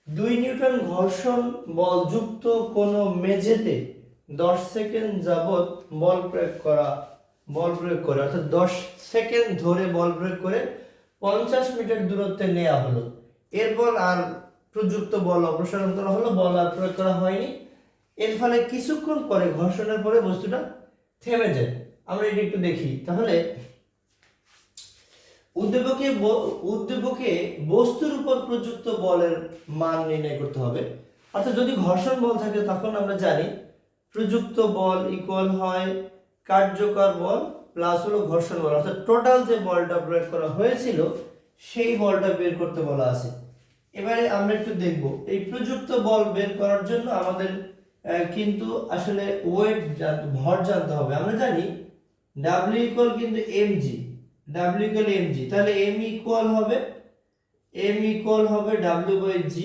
2 নিউটন ঘর্ষণ বল যুক্ত কোনো মেঝেতে 10 সেকেন্ড যাবত বল প্রয়োগ করে অর্থাৎ 10 সেকেন্ড ধরে বল প্রয়োগ করে 50 মিটার দূরত্বে নেওয়া হলো। এরপর আর প্রযুক্ত বল অপসারণ করা হলো, বল আর প্রয়োগ করা হয়নি। এর ফলে কিছুক্ষণ পরে ঘর্ষণের পরে বস্তুটা থেমে যায়। আমরা এটা একটু দেখি। তাহলে উদ্দীপকে বস্তুর উপর প্রযুক্ত বলের মান নির্ণয় করতে হবে। অর্থাৎ যদি ঘর্ষণ বল থাকে তখন আমরা জানি প্রযুক্ত বল ইকুয়াল হয় কার্যকর বল প্লাস হলো ঘর্ষণ বল, অর্থাৎ টোটাল যে বলটা প্রয়োগ করা হয়েছিল সেই বলটা বের করতে বলা আছে। এবারে আমরা একটু দেখব এই প্রযুক্ত বল বের করার জন্য আমাদের কিন্তু আসলে ভর জানতে হবে। আমরা জানি W ইকুয়াল কিন্তু mg, W ইকুয়াল mg, তাহলে m ইকুয়াল হবে W বাই g।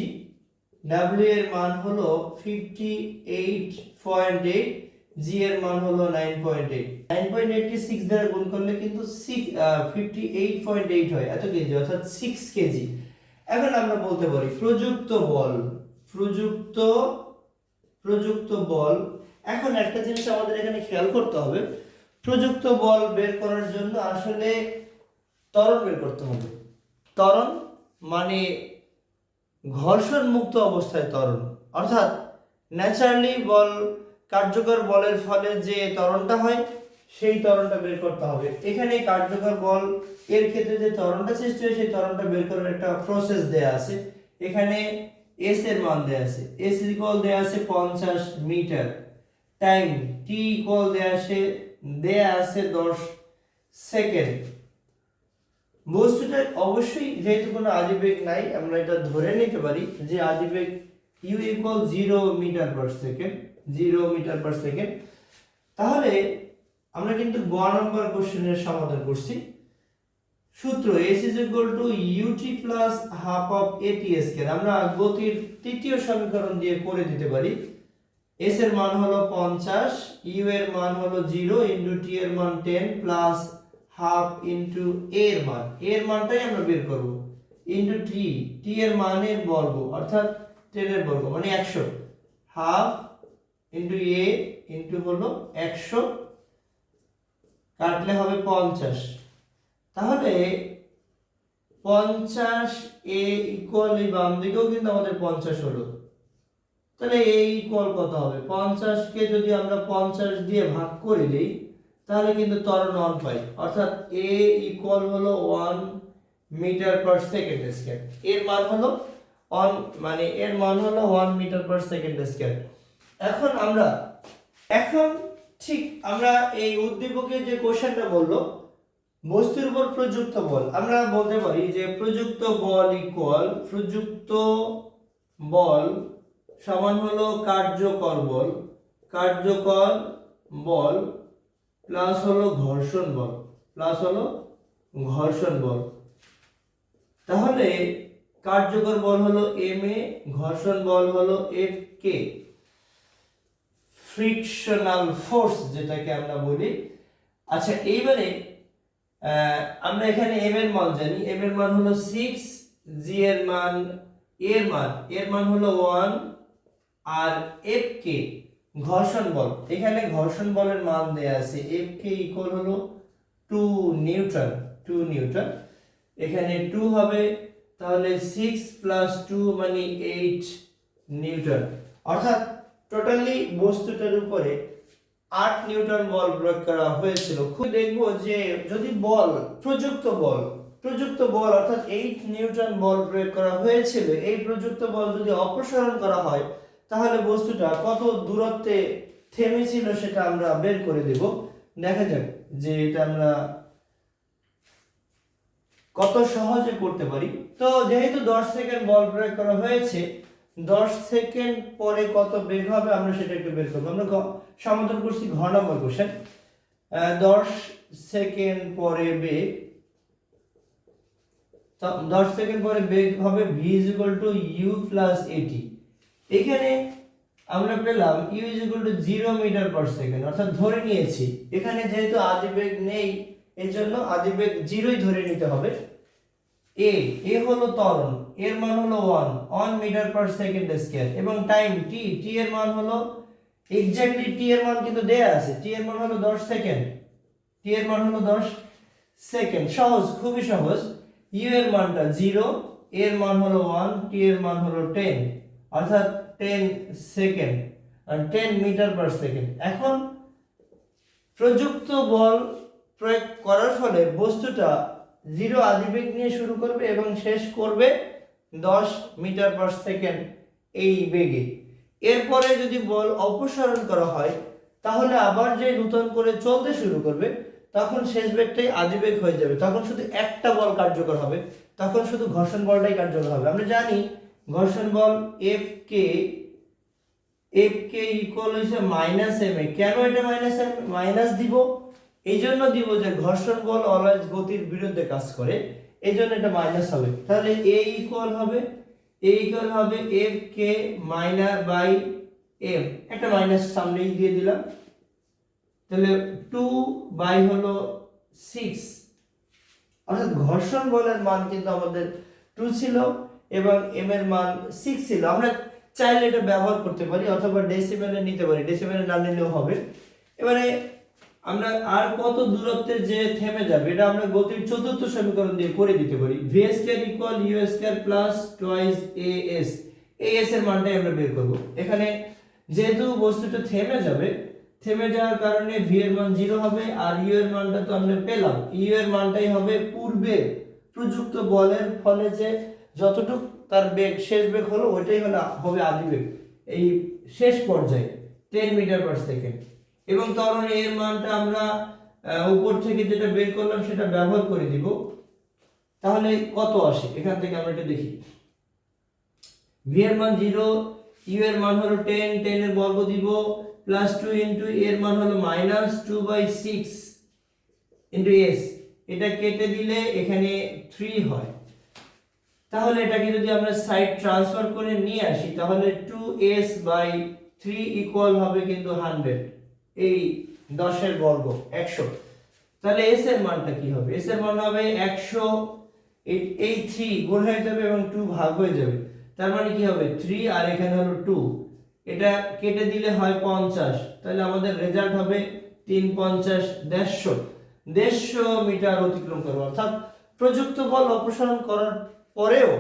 W এর মান হলো 58.8, g এর মান হলো 9.8। 9.8 কে 6 দ্বারা গুণ করলে কিন্তু 58.8 হয়, এত কেজি অর্থাৎ 6 কেজি। এখন আমরা বলতে পারি প্রযুক্ত বল। এখন একটা জিনিস আমাদের এখানে খেয়াল করতে হবে, প্রযুক্ত বল বের করার জন্য আসলে ত্বরণ বের করতে হবে। ত্বরণ মানে ঘর্ষণ মুক্ত অবস্থায় ত্বরণ, অর্থাৎ ন্যাচারালি বল কার্যকর বলের ফলে যে ত্বরণটা হয় সেই ত্বরণটা বের করতে হবে। এখানে কার্যকর বল এর ক্ষেত্রে যে ত্বরণটা সৃষ্টি হয় সেই ত্বরণটা বের করার একটা প্রসেস দেয়া আছে। এখানে s এর মান দেয়া আছে, s ইকুয়াল দেয়া আছে 50 মিটার, টাইম t ইকুয়াল দেয়া আছে 10 সেকেন্ড। বস্তুটা অবশ্যই যেহেতু কোনো আদিবেগ নাই, আমরা এটা ধরে নিতে পারি যে আদিবেগ u equal 0 metre per second, 0 metre per second. তাহলে আমরা কিন্তু গ নাম্বার কোশ্চেনের সমাধান করছি। সূত্র s is equal to ut plus half of at square. আমরা গতির তৃতীয় সমীকরণ দিয়ে করে দিতে পারি। s এর মান হলো 50, u এর মান হলো 0 ইনটু t এর মান 10 প্লাস হাফ ইনটু a এর মানটাই আমরা বের করব ইনটু t এর মানের বর্গ অর্থাৎ 10 এর বর্গ মানে 100, হাফ ইনটু a ইনটু হলো 100 কাটলে হবে 50। তাহলে 50 a ইকুয়াল এই বাম দিকেও কিন্তু আমাদের 50 হলো। তাহলে a ইকুয়াল কত হবে? 50 কে যদি আমরা 50 দিয়ে ভাগ করে দেই তাহলে কিন্তু ত্বরণ 1 পাই, অর্থাৎ a ইকুয়াল হলো 1 মিটার পার সেকেন্ড স্কয়ার। এর মান হলো 1 মিটার পার সেকেন্ড স্কয়ার। এখন ঠিক আমরা এই উদ্দীপকের যে কোশ্চেনটা বললো বস্তুর উপর প্রযুক্ত বল, আমরা বলতে পারি যে প্রযুক্ত বল ইকুয়াল প্রযুক্ত বল সমান হলো কার্যকর বল, কার্যকর বল প্লাস হলো ঘর্ষণ বল, প্লাস হলো ঘর্ষণ বল। তাহলে কার্যকর বল হলো এম এ, ঘর্ষণ বল হলো এফ কে, ফ্রিকশনাল ফোর্স যেটাকে আমরা বলি। আচ্ছা এইবারে আমরা এখানে এম এর মান জানি, এম এর মান হলো 6, জি এর মান এর মান হলো 1, আর এফ কে ঘর্ষণ বল, এখানে ঘর্ষণ বলের মান দেয়া আছে এফ কে ইকুয়াল হলো 2 নিউটন, 2 নিউটন, এখানে 2 হবে, তাহলে 6 প্লাস 2 মানে 8 নিউটন, অর্থাৎ টোটালি বস্তুটার উপরে 8 নিউটন বল প্রয়োগ করা হয়েছিল। খুব দেখবো যে যদি বল প্রযুক্ত বল অর্থাৎ 8 নিউটন বল প্রয়োগ করা হয়েছিল, এই প্রযুক্ত বল যদি অপসারণ করা হয় তাহলে বস্তুটা কত দূরত্বে থেমেছিল সেটা আমরা বের করে দেব। দেখা যাক যে এটা আমরা কত সহজে করতে পারি। তো যেহেতু 10 সেকেন্ড বল প্রয়োগ করা হয়েছে, 10 সেকেন্ড পরে কত বেগ হবে আমরা সেটা একটু বের করব। আমরা সমাধান করছি ঘ নম্বর কোশ্চেন। 10 সেকেন্ড পরে বেগ, 10 সেকেন্ড পরে বেগ হবে v u + at। এখানে আমরা পেলাম u 0 মিটার পার সেকেন্ড, অর্থাৎ ধরে নিয়েছি এখানে যেহেতু আদিবেগ নেই এর জন্য আদিবেগ 0ই ধরে নিতে হবে। এ হলো ত্বরণ, এর মান হলো 1 মিটার পার সেকেন্ড স্কয়ার, এবং টাইম t এর মান হলো এক্স্যাক্টলি t এর মান কিন্তু দেয়া আছে, t এর মান হলো 10 সেকেন্ড, t এর মান হলো 10 সেকেন্ড। সহজ, খুবই সহজ। u এর মানটা 0, এর মান হলো 1, t এর মান হলো 10, অর্থাৎ 10 সেকেন্ড আর 10 মিটার পার সেকেন্ড। এখন প্রযুক্ত বল প্রয়োগ করার ফলে বস্তুটা 0 আদিবেগ নিয়ে শুরু করবে এবং শেষ করবে 10 মিটার পার সেকেন্ড এই বেগে। এরপরে যদি বল অপসারণ করা হয় তাহলে আবার যে নতুন করে চলতে শুরু করবে তখন শেষ বেগটাই আদিবেগ হয়ে যাবে, তখন শুধু একটা বল কার্যকর হবে, তখন শুধু ঘর্ষণ বলটাই কার্যকর হবে। আমরা জানি ঘর্ষণ বল এফ কে ইকুয়াল হইছে -ma। কেন এটা মাইনাস দিব? এই জন্য দিব যে ঘর্ষণ বল অলওয়েজ গতির বিরুদ্ধে কাজ করে, এই জন্য এটা মাইনাস হবে। তাহলে a ইকুয়াল হবে এফ কে মাইনাস বাই এম, একটা মাইনাস সামনেই দিয়ে দিলাম, তাহলে 2 বাই হলো 6, অর্থাৎ ঘর্ষণ বলের মান কিন্তু আমাদের 2 ছিল এবং m এর মান 6 ছিল। আমরা চাইলে এটা ব্যবহার করতে পারি অথবা ডেসিমেলে নিতে পারি, ডেসিমেলে না নিলেও হবে। এবারে আমরা আর কত দূরত্বে যে থেমে যাবে এটা আমরা গতির চতুর্থ সমীকরণ দিয়ে করে দিতে পারি। v² = u² + 2as, as এর মানটাই আমরা বের করব। এখানে যেহেতু বস্তুটা থেমে যাওয়ার কারণে v এর মান 0 হবে, আর u এর মানটা তো আমরা পেলাম, u এর মানটাই হবে পূর্বে প্রযুক্ত বলের ফলে যে যতটুকু তার বেগ শেষ বেগ হলো ওইটাই হবে আদিবেগ এই শেষ পর্যায়ে 10 মিটার পার সেকেন্ড। এবং ত্বরণ এর মানটা আমরা উপর থেকে যেটা বের করলাম সেটা ব্যবহার করে দিব, তাহলে কত আসে এখান থেকে আমরা এটা দেখি। v এর মান 0, u এর মান হলো 10, 10 এর বর্গ দিব প্লাস 2 ইনটু এর মান হলো -2/6 ইনটু s, এটা কেটে দিলে এখানে 3 হয়। তাহলে এটাকে যদি আমরা সাইড ট্রান্সফার করে নিয়ে আসি তাহলে 2s/3 ইকুয়াল হবে কিন্তু 100, এই 10 এর বর্গ 100। তাহলে s এর মানটা কি হবে? s এর মান হবে 100, এই 3 গুণ হয়ে যাবে এবং 2 ভাগ হয়ে যাবে, তার মানে কি হবে 3 আর এখানে হলো 2, এটা কেটে দিলে হয় 50, তাহলে আমাদের রেজাল্ট হবে 3 50 150 মিটার অতিক্রম করবে। অর্থাৎ প্রযুক্ত বল অপসারণ করার পরেও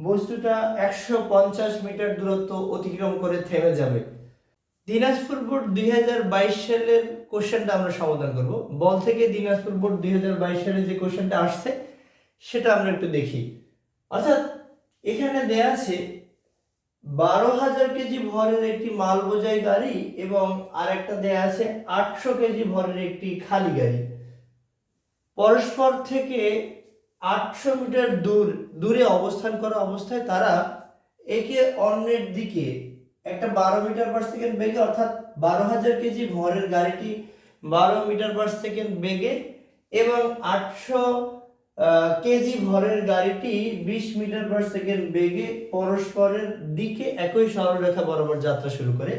বস্তুটা 150 মিটার দূরত্ব অতিক্রম করে থেমে যাবে। দিনাজপুর বোর্ড 2022 সালের কোশ্চেনটা আমরা সমাধান করব। বল থেকে দিনাজপুর বোর্ড 2022 সালে যে কোশ্চেনটা আসছে সেটা আমরা একটু দেখি। অর্থাৎ এখানে দেয়া আছে 12,000 কেজি ভরের একটি মাল বোঝাই গাড়ি এবং আরেকটা দেয়া আছে 800 কেজি ভরের একটি খালি গাড়ি। পরস্পর থেকে 800 মিটার দূরে অবস্থান করা অবস্থায় তারা একে অন্যের দিকে একটা 12 মিটার পার সেকেন্ড বেগে অর্থাৎ 12,000 কেজি ভরের গাড়িটি 12 মিটার পার সেকেন্ড বেগে এবং 800 কেজি ভরের গাড়িটি 20 মিটার পার সেকেন্ড বেগে পরস্পরের দিকে একই সরলরেখা বরাবর যাত্রা শুরু করে।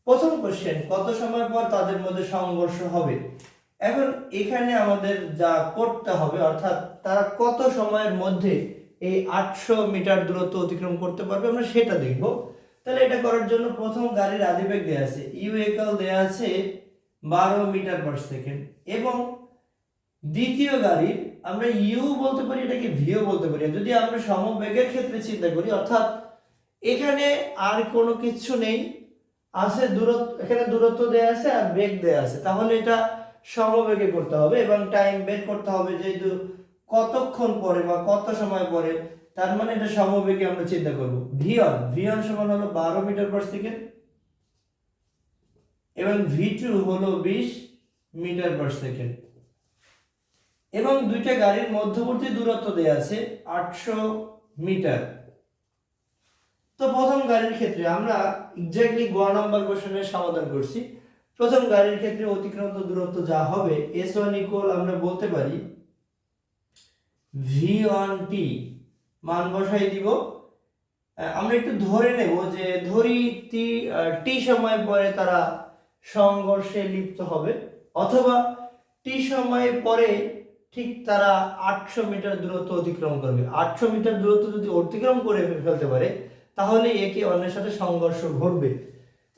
প্রথম কোশ্চেন, কত সময় পর তাদের মধ্যে সংঘর্ষ হবে? এখন এখানে আমাদের যা করতে হবে অর্থাৎ তারা কত সময়ের মধ্যে এই 800 মিটার দূরত্ব অতিক্রম করতে পারবে আমরা সেটা দেখব। তাহলে এটা করার জন্য প্রথম গাড়ির আদিবেগ দেয়া আছে, ইউ ইকুয়াল দেয়া আছে 12 মিটার পার সেকেন্ড এবং দ্বিতীয় গাড়ির আমরা ইউ বলতে পারি, এটাকে ভিও বলতে পারি। যদি আমরা সমবেগের ক্ষেত্রে চিন্তা করি অর্থাৎ এখানে আর কোনো কিছু নেই, আছে দূরত্ব, এখানে দূরত্ব দেয়া আছে আর বেগ দেয়া আছে, তাহলে এটা সমবেগে করতে হবে এবং টাইম বের করতে হবে যেহেতু কতক্ষণ পরে বা কত সময় পরে, তার মানে এটা সমবেগে আমরা চিন্তা করব। ভিওন সমান হলো 12 মিটার পার সেকেন্ড এবং ভি2 হলো 20 মিটার পার সেকেন্ড এবং দুইটা গাড়ির মধ্যবর্তী দূরত্ব দেয়া আছে 800 মিটার। তো প্রথম গাড়ির ক্ষেত্রে আমরা এক্স্যাক্টলি গ নাম্বার কোশ্চেনের সমাধান করছি। প্রথম গাড়ির ক্ষেত্রে অতিক্রান্ত দূরত্ব যা হবে s1 ইকুয়াল আমরা বলতে পারি v1t, মান বসাই দিব। আমরা একটু ধরে নেব যে ধরি টি সময় পরে তারা সংঘর্ষে লিপ্ত হবে অথবা টি সময় পরে ঠিক তারা 800 মিটার দূরত্ব অতিক্রম করবে। 800 মিটার দূরত্ব যদি অতিক্রম করে ফেলতে পারে তাহলে একে অন্যের সাথে সংঘর্ষ ঘটবে।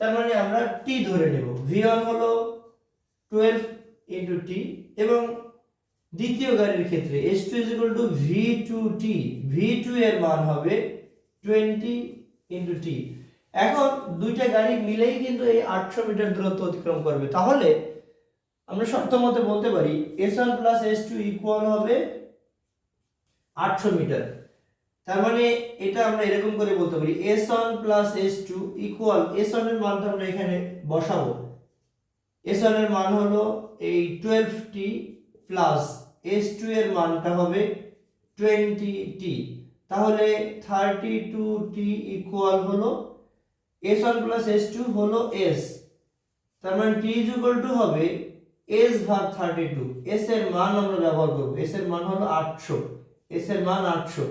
তার মানে আমরা টি ধরে নেব। v1 হলো 12 ইনটু টি এবং দ্বিতীয় গাড়ির ক্ষেত্রে s2 v2t, v2 এর মান হবে 20 ইনটু টি। এখন দুইটা গাড়ি মিলেই কিন্তু এই 800 মিটার দূরত্ব অতিক্রম করবে, তাহলে আমরা শর্ত মতে বলতে পারি s1 প্লাস s2 ইকুয়াল হবে 800 মিটার। তার মানে এটা আমরা এরকম করে বলতে পারি s1 plus s2 equal, s1 এর মানটা আমরা এখানে বসাবো, s1 এর মান হলো এই 12t প্লাস s2 এর মানটা হবে 20t, তাহলে 32t ইকুয়াল হলো s1 প্লাস s2 হলো s, তার মানে t ইকুয়াল টু হবে s ভাগ 32। s এর মান আমরা ব্যবহার করব, s এর মান হলো 800, s এর মান 800।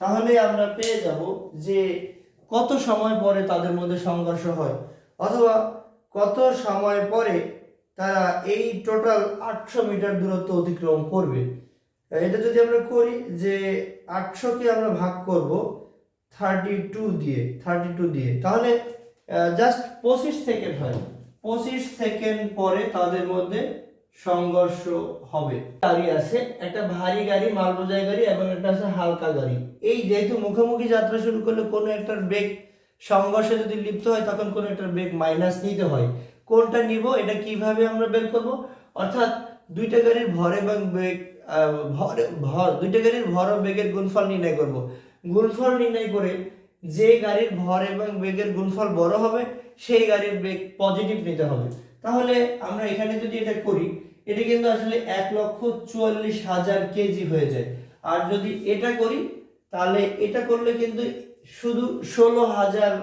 তাহলে আমরা পেয়ে যাব যে কত সময় পরে তাদের মধ্যে সংঘর্ষ হয় অথবা কত সময় পরে তারা এই টোটাল 800 মিটার দূরত্ব অতিক্রম করবে। এটা যদি আমরা করি যে 800 কে আমরা ভাগ করব 32 দিয়ে, তাহলে জাস্ট 25 সেকেন্ড হয়, 25 সেকেন্ড পরে তাদের মধ্যে সংঘর্ষ হবে। গাড়ি আছে, একটা ভারী গাড়ি মালবোঝাই গাড়ি এবং একটা আছে হালকা গাড়ি। এই যেহেতু মুখোমুখি যাত্রা শুরু করলে কোনো একটার বেগ সংঘর্ষে যদি লিপ্ত হয় তখন কোনো একটার বেগ মাইনাস নিতে হয়। কোনটা নিব এটা কিভাবে আমরা বের করব, অর্থাৎ দুইটা গাড়ির ভর এবং বেগ দুইটা গাড়ির ভর ও বেগের গুণফল নির্ণয় করব। গুণফল নির্ণয় করে যে গাড়ির ভর এবং বেগের গুণফল বড় হবে সেই গাড়ির বেগ পজিটিভ নিতে হবে। তাহলে আমরা এখানে যদি এটা করি এটা কিন্তু আসলে 1,44,000 কেজি হয়ে যায়, আর যদি এটা করি তাহলে এটা করলে কিন্তু শুধু 16,000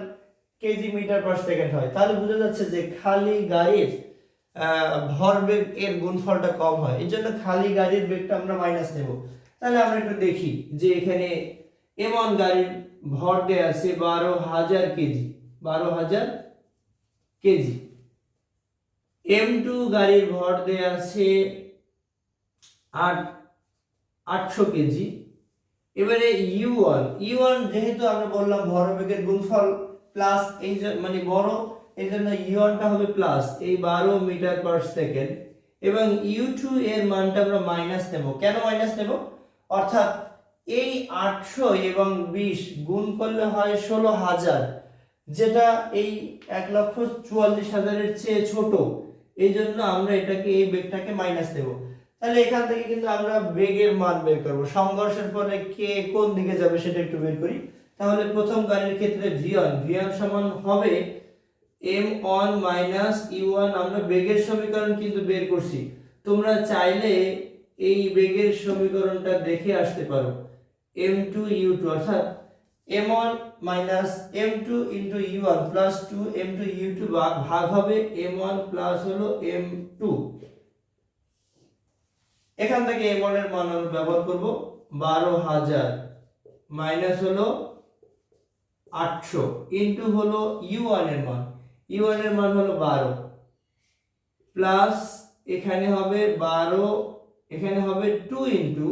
কেজি মিটার পার সেকেন্ড হয়। তাহলে বোঝা যাচ্ছে যে খালি গাড়ির ভরবেগ এর গুণফলটা কম হয়, এই জন্য খালি গাড়ির বেগটা আমরা মাইনাস নেব। তাহলে আমরা একটু দেখি যে এখানে এমন গাড়ির ভর দেয়া আছে 12,000 কেজি, 12,000 কেজি। M2 গাড়ির ভর দেয়া আছে 800 কেজি। এবারে U1 যেহেতু আমরা বললাম ভরবেগের গুণফল প্লাস, এই মানে বড়, এই জন্য U1 টা হবে প্লাস এই 12 মিটার পার সেকেন্ড এবং U2 এর মানটা আমরা মাইনাস নেব। কেন মাইনাস নেব, অর্থাৎ এই 800 এবং 20 গুণ করলে হয় 16,000, যেটা এই 1,44,000 এর চেয়ে ছোট, এই জন্য আমরা এটাকে এই বেগটাকে মাইনাস নেব। তাহলে এখান থেকে কিন্তু আমরা বেগের মান বের করব, সংঘর্ষের ফলে কে কোন দিকে যাবে সেটা একটু বের করি। তাহলে প্রথম গাড়ির ক্ষেত্রে v1 সমান হবে m1 - u1, আমরা বেগের সমীকরণ কিন্তু বের করছি। তোমরা চাইলে এই বেগের সমীকরণটা দেখে আসতে পারো m2u2 অর্থাৎ m1 minus m2 into u1 plus 2 m2 u2 ভাগ হবে m1 প্লাস হলো m2। এখান থেকে m1 এর মান আমরা ব্যবহার করব 12,000 মাইনাস হলো 800 ইন্টু হলো u1 এর মান, u1 এর মান হলো 12 প্লাস এখানে হবে 12, এখানে হবে 2 ইন্টু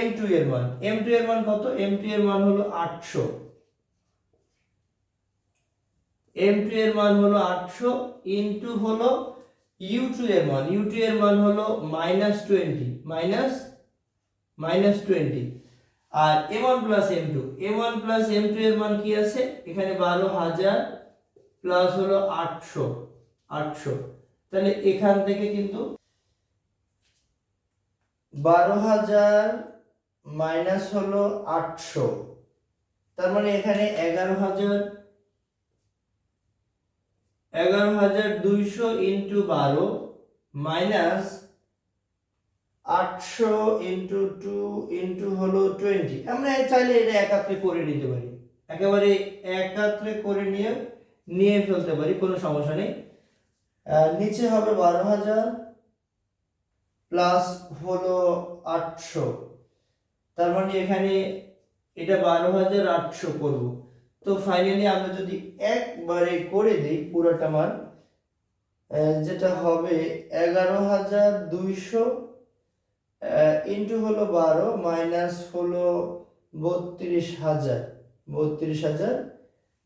m2 এর মান, m2 এর মান কত, m2 এর মান হলো 800, m2 এর মান হলো 800 ইন্টু হলো u2 এর মান, u2 এর মান হলো -20 -20 আর m1 plus m2, m1 plus m2 এর মান কি আছে এখানে 12,000 প্লাস হলো 800, তাহলে এখান থেকে কিন্তু 12,000 মাইনাস হলো 800, তার মানে এখানে 11,200 ইন্টু 12 মাইনাস 800 ইন্টু 2 ইন্টু হলো 20। আমরা চাইলে এটা একাত্রে করে নিতে পারি, একেবারে একাত্রে করে নিয়ে ফেলতে পারি, কোনো সমস্যা নেই। নিচে হবে 12,000 প্লাস হলো 800, তার মানে এখানে এটা 12,800 করব। তো ফাইনালি আমরা যদি একবারে করে দেই পুরোটা মান, যেটা হবে 11,200 ইন্টু হলো 12 মাইনাস হলো 32,000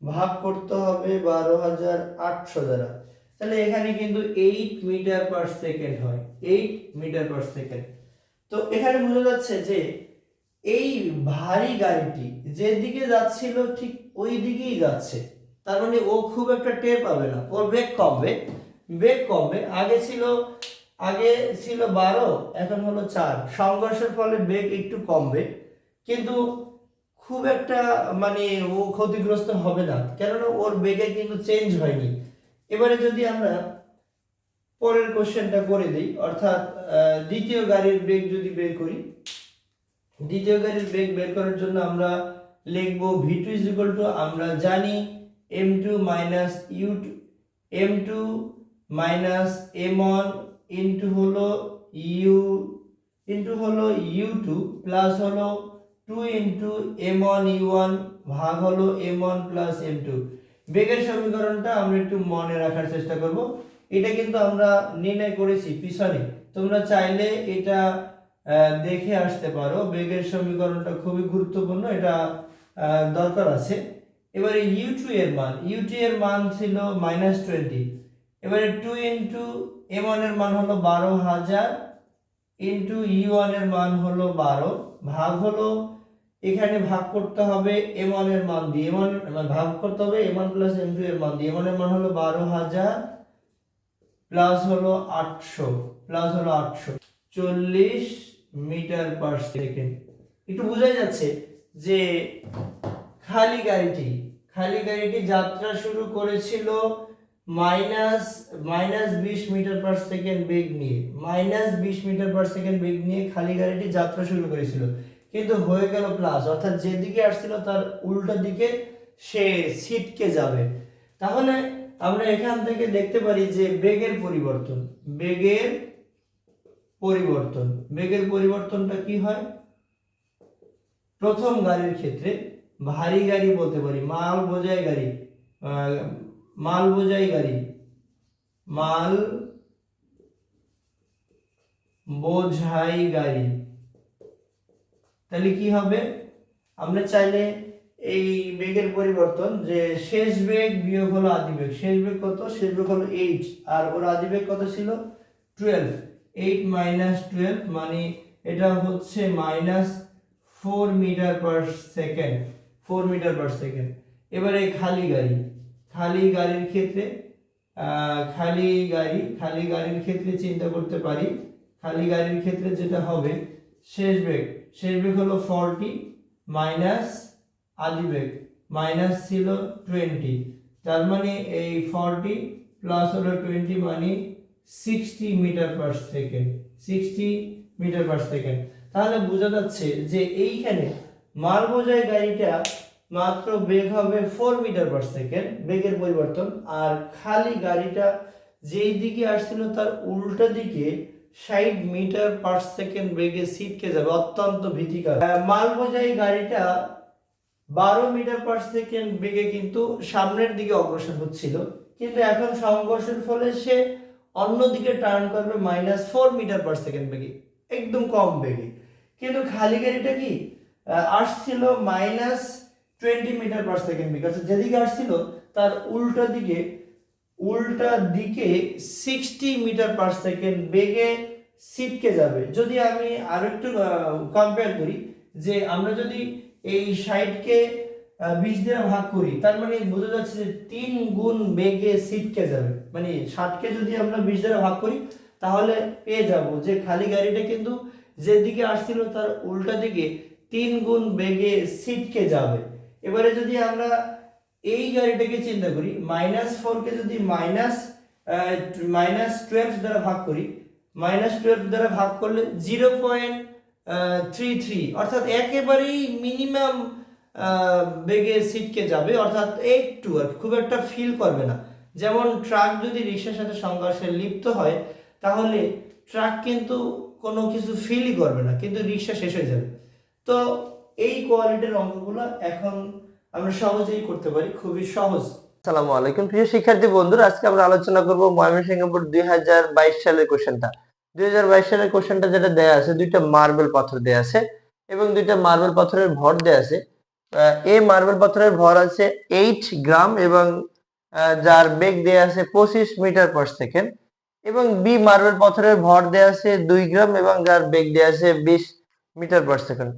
ভাগ করতে হবে 12,800 দ্বারা, তাহলে এখানে কিন্তু 8 মিটার পার সেকেন্ড হয়, 8 মিটার পার সেকেন্ড। তো এখানে বোঝা যাচ্ছে যে এই ভারী গাড়িটি যেদিকে যাচ্ছিল ঠিক ওই দিকেই যাচ্ছে, তার মানে ও খুব একটা টের পাবে না, ওর বেগ কমবে। আগে ছিল 12, এখন হলো 4, সংঘর্ষের ফলে বেগ একটু কমবে, কিন্তু খুব একটা মানে ও ক্ষতিগ্রস্ত হবে না, কেননা ওর বেগে কিন্তু চেঞ্জ হয়নি। এবারে যদি আমরা পরের কোশ্চেনটা করে দিই, অর্থাৎ দ্বিতীয় গাড়ির বেগ যদি বের করি, দ্বিতীয় গাড়ির বেগ বের করার জন্য আমরা লিখব v2 আমরা জানি m2 মাইনাস m1 ইন্টু হলো u2 প্লাস হলো 2 ইন্টু m1 u1 ভাগ হলো m1 প্লাস m2। বেগের সমীকরণটা আমরা একটু মনে রাখার চেষ্টা করব, এটা কিন্তু আমরা নির্ণয় করেছি পিছনে, তোমরা চাইলে এটা দেখে আসতে পারো। বেগের সমীকরণটা খুবই গুরুত্বপূর্ণ, এটা দরকার আছে। এবারে u2 এর মান ছিল -20, এবারে 2 ইন্টু m1 এর মান হলো 12,000 ইন্টু u1 এর মান হলো 12 ভাগ হলো, এখানে ভাগ করতে হবে m1 এর মান দিয়ে, ভাগ করতে হবে m1 প্লাস m2 এর মান দিয়ে, m1 এর মান হলো 12,000 প্লাস হলো 800 40 মিটার পার সেকেন্ড। একটু বোঝাই যাচ্ছে যে খালি গাড়িটি যাত্রা শুরু করেছিল -20 মিটার পার সেকেন্ড বেগ নিয়ে, -20 মিটার পার সেকেন্ড বেগ নিয়ে খালি গাড়িটি যাত্রা শুরু করেছিল, কিন্তু হয়ে গেল প্লাস, অর্থাৎ যেদিকে আসছিল তার উল্টো দিকে সে ছিটকে যাবে। তাহলে আমরা এখান থেকে দেখতে পারি যে বেগের পরিবর্তনটা কি হয়। প্রথম গাড়ির ক্ষেত্রে ভারী গাড়ি বলতে পারি, মাল বোঝাই গাড়ি, তাহলে কি হবে, আমরা চাইলে এই বেগের পরিবর্তন যে শেষ বেগ বিয়োগ হলো আদি বেগ, শেষ বেগ কত, শেষ বেগ হলো 8 আর ওর আদি বেগ কত ছিল 12, 8 মাইনাস 12 মানে এটা হচ্ছে -4 মিটার পার সেকেন্ড। এবারে খালি গাড়ির ক্ষেত্রে খালি গাড়ির ক্ষেত্রে চিন্তা করতে পারি, খালি গাড়ির ক্ষেত্রে যেটা হবে শেষ বেগ হলো 40 মাইনাস আদি বেগ মাইনাস ছিল 20, তার মানে এই 40 প্লাস হলো 20 মানে 60 মিটার পার সেকেন্ড, 60 মিটার/সেকেন্ড। তাহলে বোঝা যাচ্ছে যে এইখানে মাল বোঝাই গাড়িটা মাত্র বেগ হবে 4 মিটার/সেকেন্ড, বেগের পরিবর্তন। আর খালি গাড়িটা যেই দিকে আসছিল তার উল্টা দিকে 60 মিটার/সেকেন্ড বেগে ছিটকে যাবে, অত্যন্ত ভীতিকর। মাল বোঝাই গাড়িটা 12 মিটার/সেকেন্ড বেগে কিন্তু সামনের দিকে অগ্রসর হচ্ছিল, কিন্তু এখন সংঘর্ষের ফলে সে অন্যদিকে টার্ন করবে -4 মিটার/সেকেন্ড বেগে, একদম কম বেগে। কিন্তু খালি গাড়িটা কি আসছিল -20 মিটার/সেকেন্ড বেগে, অর্থাৎ যেদিকে আসছিল তার উল্টা দিকে 60 মিটার/সেকেন্ড বেগে ছিটকে যাবে। যদি আমি আরো একটু কম্পেয়ার করি, যে আমরা যদি এই 60 কে 20 দ্বারা ভাগ করি, তার মানে বোঝা যাচ্ছে যে 3 গুণ বেগে ছিটকে যাবে। মানে 60 কে যদি আমরা 20 দ্বারা ভাগ করি, তাহলে পেয়ে যাব যে খালি গাড়িটা কিন্তু যেদিকে আসছিল তার উল্টা দিকে 3 গুণ বেগে ছিটকে যাবে। এবারে যদি আমরা এই গাড়িটাকে চিন্তা করি, -4 কে যদি -12 দ্বারা ভাগ করি, -12 দ্বারা ভাগ করলে 0.33, অর্থাৎ একেবারেই মিনিমাম বেগে ছিটকে যাবে, অর্থাৎ একটু আর খুব একটা ফিল করবে না। যেমন ট্রাক যদি রিক্সার সাথে সংঘর্ষে লিপ্ত হয়, তাহলে ট্রাক কিন্তু কোনো কিছু ফিলই করবে না, কিন্তু রিক্সা শেষ হয়ে যাবে। তো এই কোয়ালিটির অঙ্কগুলো এখন আমরা সহজেই করতে পারি, খুবই সহজ। আসসালামু আলাইকুম প্রিয় শিক্ষার্থী বন্ধুরা, আজকে আমরা আলোচনা করব ময়মনসিংহ বোর্ড 2022 সালের কোশ্চেনটা। 2022 সালের কোশ্চেনটা যেটা দেয়া আছে, দুইটা মার্বেল পাথর দেয়া আছে এবং দুইটা মার্বেল পাথরের ভর দেয়া আছে। এ মার্বেল পাথরের ভর আছে 8 গ্রাম এবং যার বেগ দেয়া আছে 25 মিটার/সেকেন্ড, এবং বি মার্বেল পাথরের ভর দেয়া আছে 2 গ্রাম এবং যার বেগ দেয়া আছে 20 মিটার/সেকেন্ড।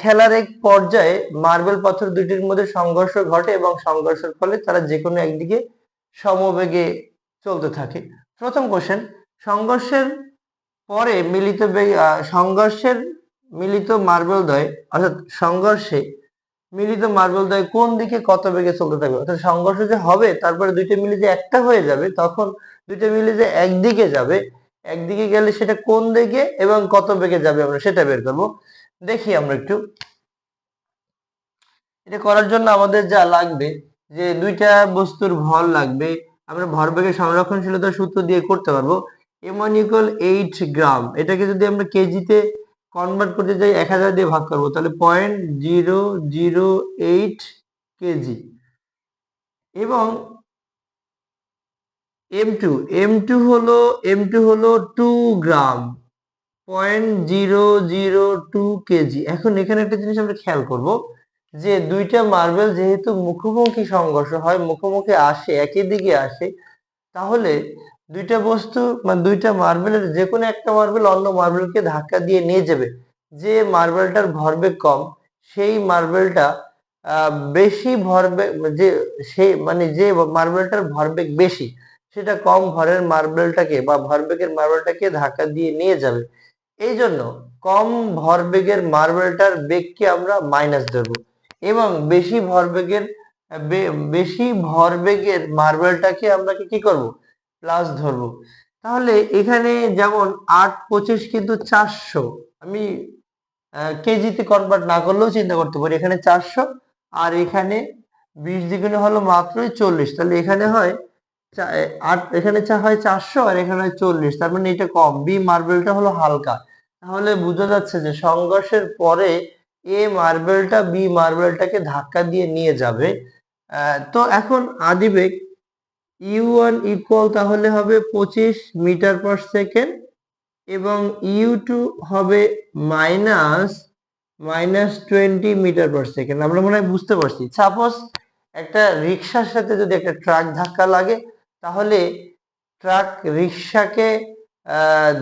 খেলার এক পর্যায়ে মার্বেল পাথর দুটির মধ্যে সংঘর্ষ ঘটে এবং সংঘর্ষের ফলে তারা যে কোনো একদিকে সমবেগে চলতে থাকে। প্রথম কোশ্চেন, সংঘর্ষের পরে সংঘর্ষের মিলিত মার্বেল দ্বয়, অর্থাৎ সংঘর্ষে মিলিত মার্বেল দ্বয় কোন দিকে কত বেগে চলতে থাকবে। অর্থাৎ সংঘর্ষ যে হবে, তারপরে দুইটা মিলে যে একটা হয়ে যাবে, তখন দুইটা মিলে যে একদিকে যাবে, একদিকে গেলে সেটা কোন দিকে এবং কত বেগে যাবে আমরা সেটা বের করব। দেখি আমরা একটু। এটা করার জন্য আমাদের যা লাগবে, যে দুইটা বস্তুর ভর লাগবে। আমরা ভরবেগের সংরক্ষণশীলতার সূত্র দিয়ে করতে পারবো। m1 = 8 গ্রাম, এটাকে যদি আমরা কেজিতে কনভার্ট করতে যাই 1000 দিয়ে ভাগ করবো, তাহলে 0.008 কেজি। এবং m2 হলো 2 গ্রাম, 0.002 কেজি। এখন এখানে একটা জিনিস আমরা খেয়াল করব, যে দুইটা মার্বেল যেহেতু মুখোমুখি সংঘর্ষ হয়, মুখোমুখি আসে, একই দিকে আসে, তাহলে দুইটা বস্তু মানে দুইটা মার্বেলের যে কোনো একটা মার্বেল অন্য মার্বেলকে ধাক্কা দিয়ে নিয়ে যাবে। যে মার্বেলটার ভরবেগ কম, সেই মার্বেলটা বেশি ভরবেগ, যে মার্বেলটার ভরবেগ বেশি, সেটা কম ভরের মার্বেলটাকে বা ভরবেগের মার্বেলটাকে ধাক্কা দিয়ে নিয়ে যাবে। এই জন্য কম ভরবেগের মার্বেলটার বেগকে আমরা মাইনাস ধরবো এবং বেশি ভরবেগের মার্বেলটাকে আমরা কি করব, প্লাস ধরবো। তাহলে এখানে যেমন 8×25 কিন্তু 400, আমি কেজিতে কনভার্ট না করলেও চিন্তা করতে পারি, এখানে 400 আর এখানে 20 দ্বিগুণে হলো মাত্রই 40, তাহলে এখানে হয় এখানে হয় 400 আর এখানে হয় 40, তার মানে এটা কম, বি মার্বেলটা হলো হালকা। তাহলে বোঝা যাচ্ছে যে সংঘর্ষের পরে এ মার্বেলটা বি মার্বেলটাকে ধাক্কা দিয়ে নিয়ে যাবে। তো এখন আদিবেগ u1 ইকুয়াল তাহলে হবে 25 মিটার/সেকেন্ড এবং u2 হবে -20 মিটার/সেকেন্ড। আমরা মনে হয় বুঝতে পারছি। সাপোজ একটা রিক্সার সাথে যদি একটা ট্রাক ধাক্কা লাগে, তাহলে ট্রাক রিক্সাকে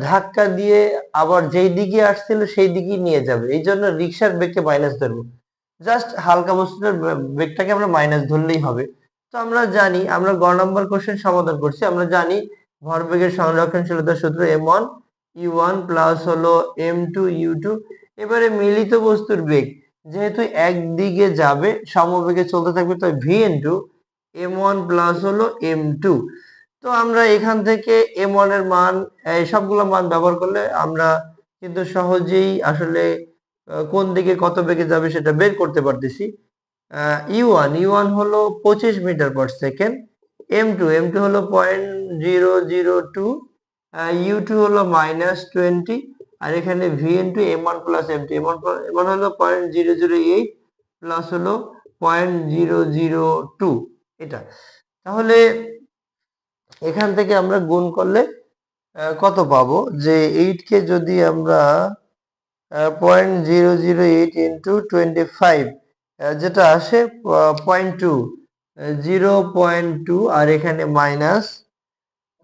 ধাক্কা দিয়ে আবার যেই দিকে আসছিল সেই দিকে নিয়ে যাবে, এই জন্য রিক্সার বেগকে মাইনাস ধরবো। জাস্ট হালকা বস্তুটার বেগটাকে আমরা মাইনাস ধরলেই হবে। তো আমরা জানি, আমরা গ নম্বর কোশ্চেন সমাধান করছি, আমরা জানি ভরবেগের সংরক্ষণশীলতার সূত্র m1 u1 প্লাস হলো m2 u2। এবারে মিলিত বস্তুর বেগ যেহেতু একদিকে যাবে, সমবেগে চলতে থাকবে, তাই v * m1 প্লাস হলো m2। তো আমরা এখান থেকে M1 এর মান এই সবগুলো মান ব্যবহার করলে আমরা কিন্তু সহজেই আসলে কোন দিকে কত বেগে যাবে সেটা বের করতে পারতেছি। ইউ ওয়ান হলো 25 metre per second, M two হলো 0.002, ইউ টু হলো -20, আর এখানে V into M1 plus M two, M one হলো 0.008 প্লাস হলো 0.002 এটা। তাহলে এখান থেকে আমরা গুণ করলে কত পাবো, যে 8 কে যদি আমরা 0.008 ইন্টু 25, যেটা আসে 0.2, 0.2, আর এখানে মাইনাস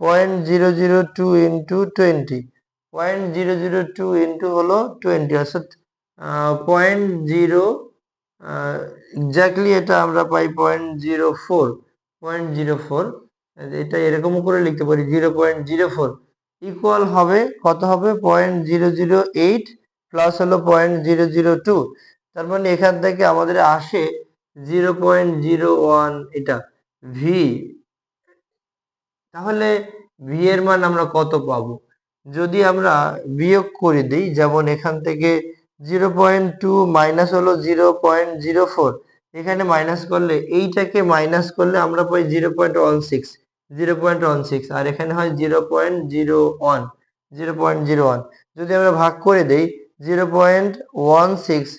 0.002 ইন্টু 20, 0.002 ইন্টু হলো 20, অর্থাৎ 0.0, এক্স্যাক্টলি এটা আমরা পাই 0.04, এটা এরকমও করে লিখতে পারি 0.04 ইকুয়াল হবে কত হবে 0.008 প্লাস হলো 0.002, তার মানে এখান থেকে আমাদের আসে 0.01 এটা ভি। তাহলে ভি এর মান আমরা কত পাবো, যদি আমরা বিয়োগ করে দিই, যেমন এখান থেকে 0.2 মাইনাস হলো 0.04, এখানে মাইনাস করলে এইটাকে মাইনাস করলে আমরা পাই 0.16, আর এখানে হয় 0.01, যদি আমরা ভাগ করে দেই 0.16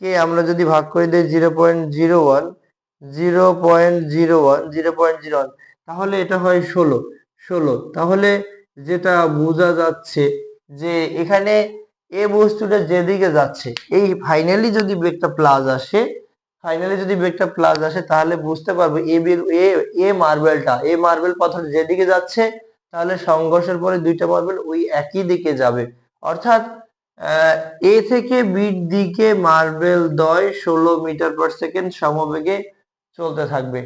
কে আমরা যদি ভাগ করে দেই 0.01, 0.01, তাহলে এটা হয় 16। তাহলে যেটা বোঝা যাচ্ছে যে এখানে এ বস্তুটা যেদিকে যাচ্ছে, এই ফাইনালি যদি বেগটা প্লাস আসে, তাহলে বুঝতে পারবো এ মার্বেল পাথর যেদিকে যাচ্ছে, তাহলে সংঘর্ষের পরে দুইটা মার্বেল ওই একই দিকে যাবে। অর্থাৎ এ থেকে বির দিকে মার্বেল দ্বয় 16 মিটার পার সেকেন্ড সমবেগে চলতে থাকবে।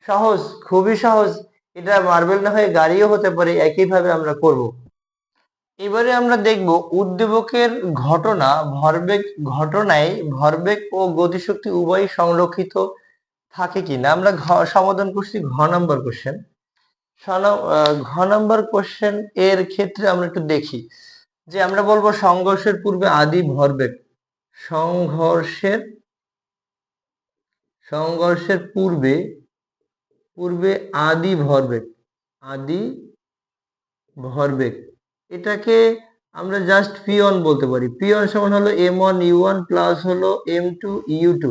সহজ, খুবই সহজ। এটা মার্বেল না হয়ে গাড়িও হতে পারে, একইভাবে আমরা করব। এবারে আমরা দেখব উদ্দীপকের ঘটনায় ভরবেগ ও গতিশক্তি উভয়ই সংরক্ষিত থাকে কিনা। আমরা সমাধান করছি ঘ নাম্বার কোশ্চেন। ঘ নাম্বার কোশ্চেন এর ক্ষেত্রে আমরা একটু দেখি যে আমরা বলবো সংঘর্ষের পূর্বে আদি ভরবেগ, সংঘর্ষের পূর্বে আদি ভরবেগ, এটাকে আমরা জাস্ট পি1 বলতে পারি। পি1 সমান হলো m1 u1 প্লাস হলো m2 u2।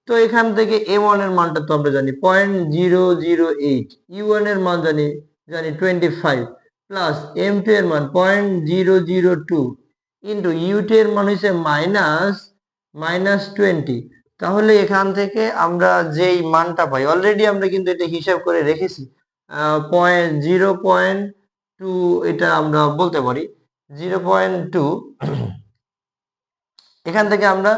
তো এখান থেকে m1 এর মানটা তো আমরা জানি 0.008, u1 এর মান জানি 25, প্লাস m2 এর মান 0.002 ইন্টু u2 এর মান হচ্ছে -20। তাহলে এখান থেকে আমরা যেই মানটা পাই, অলরেডি আমরা কিন্তু এটা হিসাব করে রেখেছি, 0.2 এটা আমরা বলতে পারি 0.2। এখান থেকে আমরা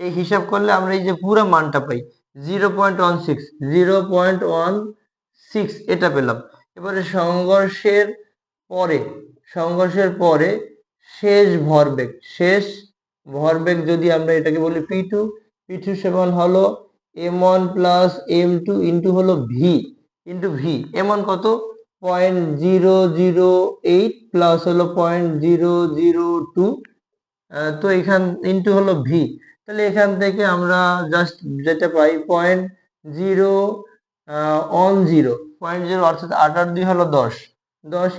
এই হিসাব করলে আমরা এই যে পুরো মানটা পাই 0.16 এটা পেলাম। এবারে সংঘর্ষের পরে শেষ ভরবেগ যদি আমরা এটাকে বলি P2 সমান হলো m1 প্লাস m2 ইন্টু হলো ভি m1 কত 0.008 প্লাস হলো 0.002, তো এখান ইন্টু হলো ভি। তাহলে এখান থেকে আমরা জাস্ট যেটা পাই 0.010, অর্থাৎ 8 আর 2 হলো 10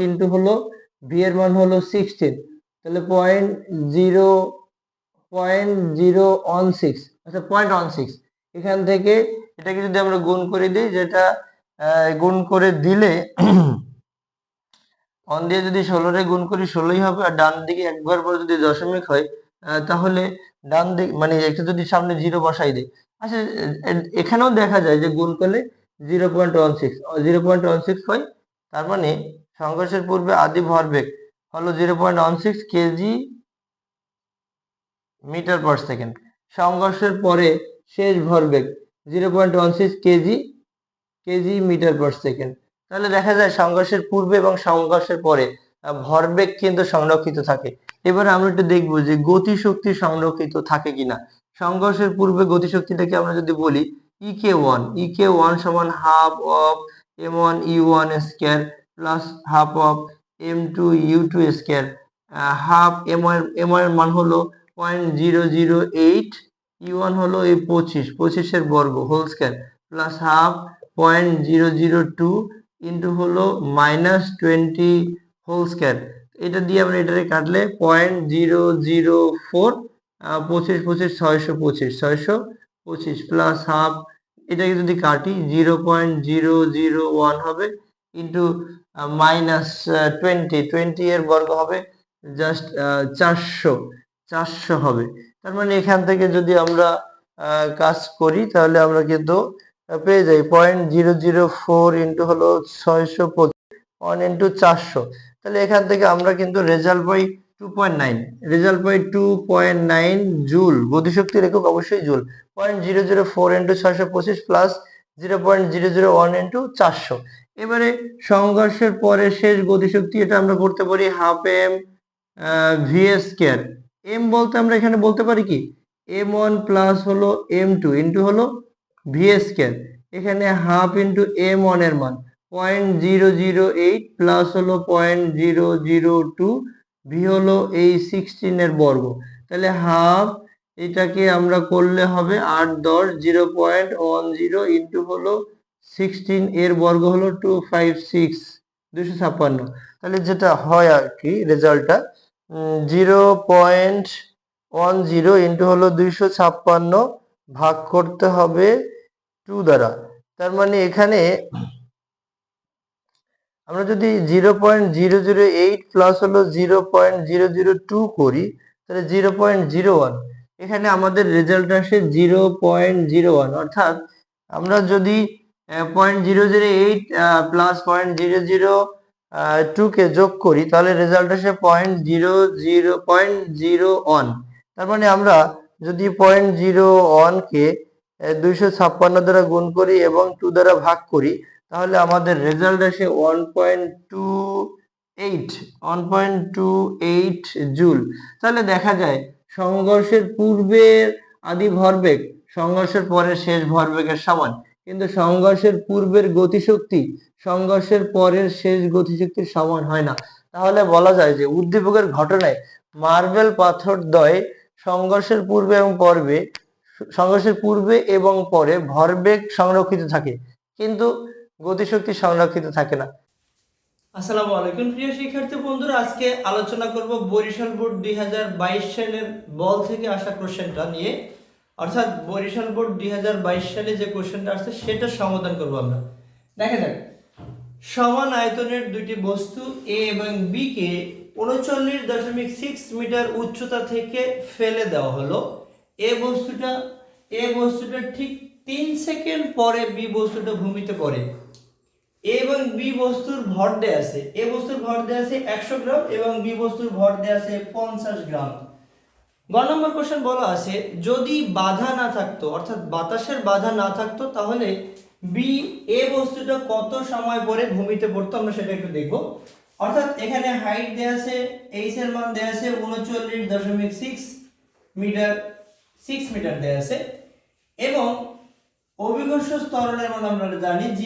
ইন্টু হলো ভি এর মান হলো 16, তাহলে 0.16, আচ্ছা 0.16। এখান থেকে এটাকে যদি আমরা গুণ করে দিই, যেটা গুণ করে দিলে অন দিয়ে যদি 16 রে গুণ করি 16ই হবে, আর ডান দিকে একবার পরে যদি দশমিক হয় তাহলে ডান দিক মানে একটা যদি সামনে 0 বসাই দিই, আচ্ছা এখানেও দেখা যায় যে গুণ করলে 0.16 হয়। তার মানে সংঘর্ষের পূর্বে আদি ভরবেগ হলো 0.16 কেজি মিটার পার সেকেন্ড, সংঘর্ষের পরে শেষ ভরবেগ 0.16 কেজি মিটার পার সেকেন্ড। তাহলে দেখা যায় সংঘর্ষের পূর্বে এবং সংঘর্ষের পরে ভরবেগ কিন্তু সংরক্ষিত থাকে। এবারে আমরা একটু দেখবো যে গতিশক্তি সংরক্ষিত থাকে কিনা। সংঘর্ষের পূর্বে গতিশক্তিটাকে আমরা যদি বলি ইকে ওয়ান সমান half of m1 u1 square plus half of m2u2 square, half m1 এর মান হলো 0.008, u1 হলো এই 25 এর বর্গ whole square plus half 0.002 into হলো -20 হোল স্কয়ার। এটা দিয়ে আমরা এটারে কাটলে 0.004, 25 625 প্লাস হাফ, এটাকে যদি কাটি 0.001 হবে ইন্টু -20 এর বর্গ হবে জাস্ট 400 হবে। তার মানে এখান থেকে যদি আমরা কাজ করি তাহলে আমরা কিন্তু পেয়ে যাই 0.004 ইন্টু হলো 625 1 ইন্টু 400। তাহলে এখান থেকে আমরা কিন্তু রেজাল্ট পাই 2.9 জুল। গতিশক্তির একক অবশ্যই জুল। 0.004 into 625 plus 0.001 into 400। এবারে সংঘর্ষের পরে শেষ গতিশক্তি, এটা আমরা করতে পারি half M V square. M বলতে আমরা এখানে বলতে পারি কি m1 প্লাস হলো m2 ইন্টু হলো ভি স্কয়ার। এখানে হাফ ইন্টু m1 এর মান 0.008 প্লাস হলো 0.002, ভি হলো এই 16 এর বর্গ। তাহলে হাফ, এটাকে আমরা করলে হবে 8 10 0.10 ইন্টু হলো 16 এর বর্গ হলো 256। তাহলে যেটা হয় আর কি রেজাল্টটা 0.10 ইন্টু হলো 256 ভাগ করতে হবে 2 দ্বারা। তার মানে এখানে আমরা যদি 0.008 প্লাস হলো 0.002 করি তাহলে 0.01, এখানে আমাদের রেজাল্ট আসে 0.01। অর্থাৎ আমরা যদি 0.008 প্লাস 0.002 কে যোগ করি তাহলে রেজাল্ট আসে 0.01। তার মানে আমরা যদি 0.01 কে 256 দ্বারা গুণ করি এবং 2 দ্বারা ভাগ করি তাহলে আমাদের রেজাল্ট আসে 1.28 জুল। তাহলে দেখা যায় সংঘর্ষের পূর্বের আদি ভরবেগ সংঘর্ষের পরের শেষ ভরবেগের সমান, কিন্তু সংঘর্ষের পূর্বের গতিশক্তি সংঘর্ষের পরের শেষ গতিশক্তির সমান হয় না। তাহলে বলা যায় যে উদ্দীপকের ঘটনায় মার্বেল পাথরদ্বয় সংঘর্ষের পূর্বে এবং পরে ভরবেগ সংরক্ষিত থাকে কিন্তু গতিশক্তি সংরক্ষিত থাকে না। আসসালামু আলাইকুম প্রিয় শিক্ষার্থী বন্ধুরা, আজকে আলোচনা করব বরিশাল বোর্ড 2022 সালের বল থেকে আসা কোশ্চেনটা নিয়ে। অর্থাৎ বরিশাল বোর্ড 2022 সালে যে কোশ্চেনটা আসছে সেটা সমাধান করব আমরা। দেখা যাক, সমান আয়তনের দুটি বস্তু এ এবং বি কে 39.6 মিটার উচ্চতা থেকে ফেলে দেওয়া হলো। এ বস্তুটা ঠিক 3 সেকেন্ড পরে বি বস্তুটা ভূমিতে পড়ে। এ এবং বি বস্তুর ভর দেয়া আছে, এ বস্তুর ভর দেয়া আছে 100 গ্রাম এবং বি বস্তুর ভর দেয়া আছে 50 গ্রাম। গ নম্বর কোশ্চেন বলা আছে যদি বাধা না থাকতো, অর্থাৎ বাতাসের বাধা না থাকতো, তাহলে বি এ বস্তুটা কত সময় পরে ভূমিতে পড়তো, আমরা সেটা একটু দেখব। অর্থাৎ এখানে হাইট দেয়া আছে, এইচ এর মান দেয়া আছে 39.6 মিটার, 6 মিটার দেয়া আছে এবং অভিঘর্ষ ত্বরণের মান আমরা জানি g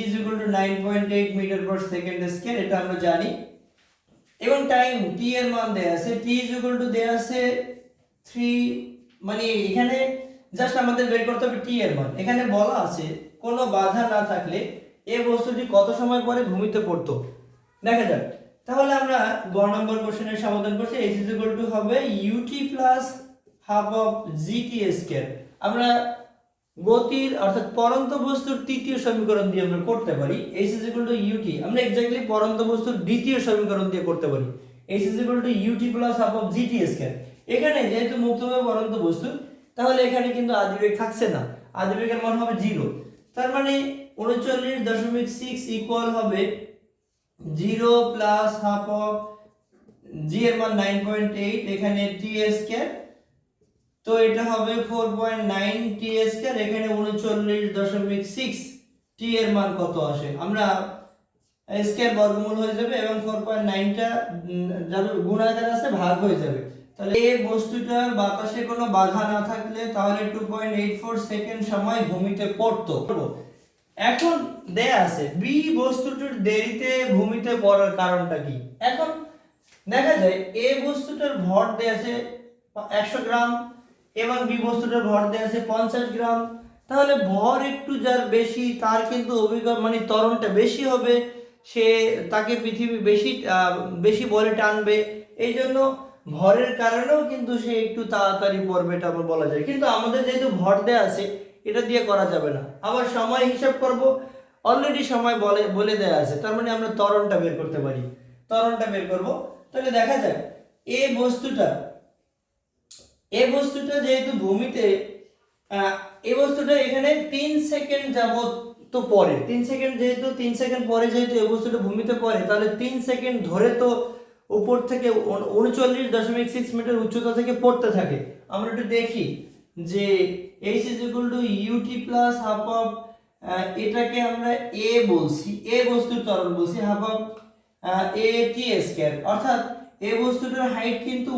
9.8 metre per second square, এটা আমরা জানি। এবং টাইম t এর মান দেয়া আছে, t দেয়া আছে 3, মানে এখানে জাস্ট আমাদের বের করতে হবে t এর মান। এখানে বলা আছে কোনো বাধা না থাকলে এই বস্তুটি কত সময় পরে ভূমিতে পড়তো। দেখা যাক, তাহলে আমরা গ নম্বর কোশ্চেনের সমাধান করছি। h হবে ut plus half of gt square. আমরা গতির অর্থাৎ পরন্ত বস্তুর তৃতীয় সমীকরণ দিয়ে আমরা করতে পারি h ut, আমরা এক্স্যাক্টলি পরন্ত বস্তুর দ্বিতীয় সমীকরণ দিয়ে করতে পারি h ut plus half of gt square. এখানে যেহেতু মুক্তভাবে পরন্ত বস্তু, তাহলে এখানে কিন্তু আদিবেগ থাকছে না, আদিবেগের মান হবে 0। তার মানে 39.6 ইকুয়াল হবে 0 প্লাস হাফ অফ g এর মান 9.8, এখানে t স্কয়ার, তো এটা হবে 4.9 t স্কয়ার। এখানে 39.6 t এর মান কত আসে, আমরা স্কয়ার বর্গমূল হয়ে যাবে এবং 4.9 টা যাবে গুণাকার আছে, ভাগ হয়ে যাবে। তাহলে এই বস্তুটার বাতাসে কোনো বাধা না থাকলে তাহলে 2.84 সেকেন্ড সময় ভূমিতে পড়তো। এখন দেয়া আছে বি বস্তুটির দেরিতে ভূমিতে পড়ার কারণটা কি। এখন দেখা যায় এ বস্তুটার ভর দেয়া আছে 100 গ্রাম এবং বি বস্তুটার ভর দেয়া আছে 50 গ্রাম। তাহলে ভর একটু যার বেশি তার কিন্তু অভিজ্ঞতা মানে ত্বরণটা বেশি হবে, সে তাকে পৃথিবী বেশি বলে টানবে, এই জন্য ভরের কারণেও কিন্তু সে একটু তাড়াতাড়ি পড়বে, এটা আবার বলা যায়। কিন্তু আমাদের যেহেতু ভর দেয়া আছে এটা দিয়ে করা যাবে না। আবার সময় হিসাব করব, অলরেডি সময় বলে দেয়া আছে, তার মানে আমরা ত্বরণটা বের করতে পারি। ত্বরণটা বের করব, তাহলে দেখা যাক এ বস্তুটা যেহেতু ভূমিতে এই বস্তুটা এখানে 3 সেকেন্ড যাবত তো পরে 3 সেকেন্ড, যেহেতু 3 সেকেন্ড পরে যেহেতু এই বস্তুটা ভূমিতে পড়ে, তাহলে 3 সেকেন্ড ধরে তো উপর থেকে 39.6 মিটার উচ্চতা থেকে পড়তে থাকে। আমরা একটু দেখি যে h is equal to ut plus half of এটাকে আমরা a বলছি, a বস্তুর ত্বরণ বলছি, half of at স্কয়ার, অর্থাৎ এই বস্তুটার হাইট কিন্তু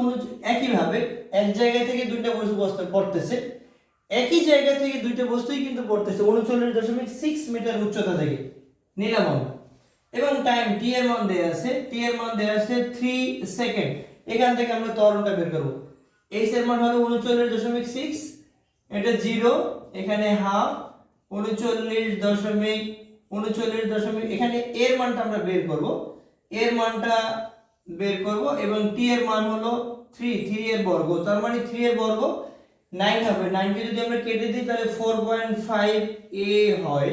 একইভাবে এক জায়গা থেকে দুইটা বস্তু পড়তেছে, একই জায়গা থেকে দুইটা বস্তুই কিন্তু পড়তেছে 39.6 মিটার উচ্চতা থেকে নিলাম আমরা। এবং টাইম টি এর মান দেয়া আছে 3 সেকেন্ড। এখান থেকে আমরা ত্বরণটা বের করব। h এর মান হলো 39.6, এটা 0, এখানে হাফ 39.39 এখানে এর মানটা আমরা বের করব, এবং টি এর মান হলো 3 এর বর্গ, তার মানে 3 এর বর্গ 9 হবে। 9 কে যদি আমরা কেটে দিই তাহলে 4.5 a হয়,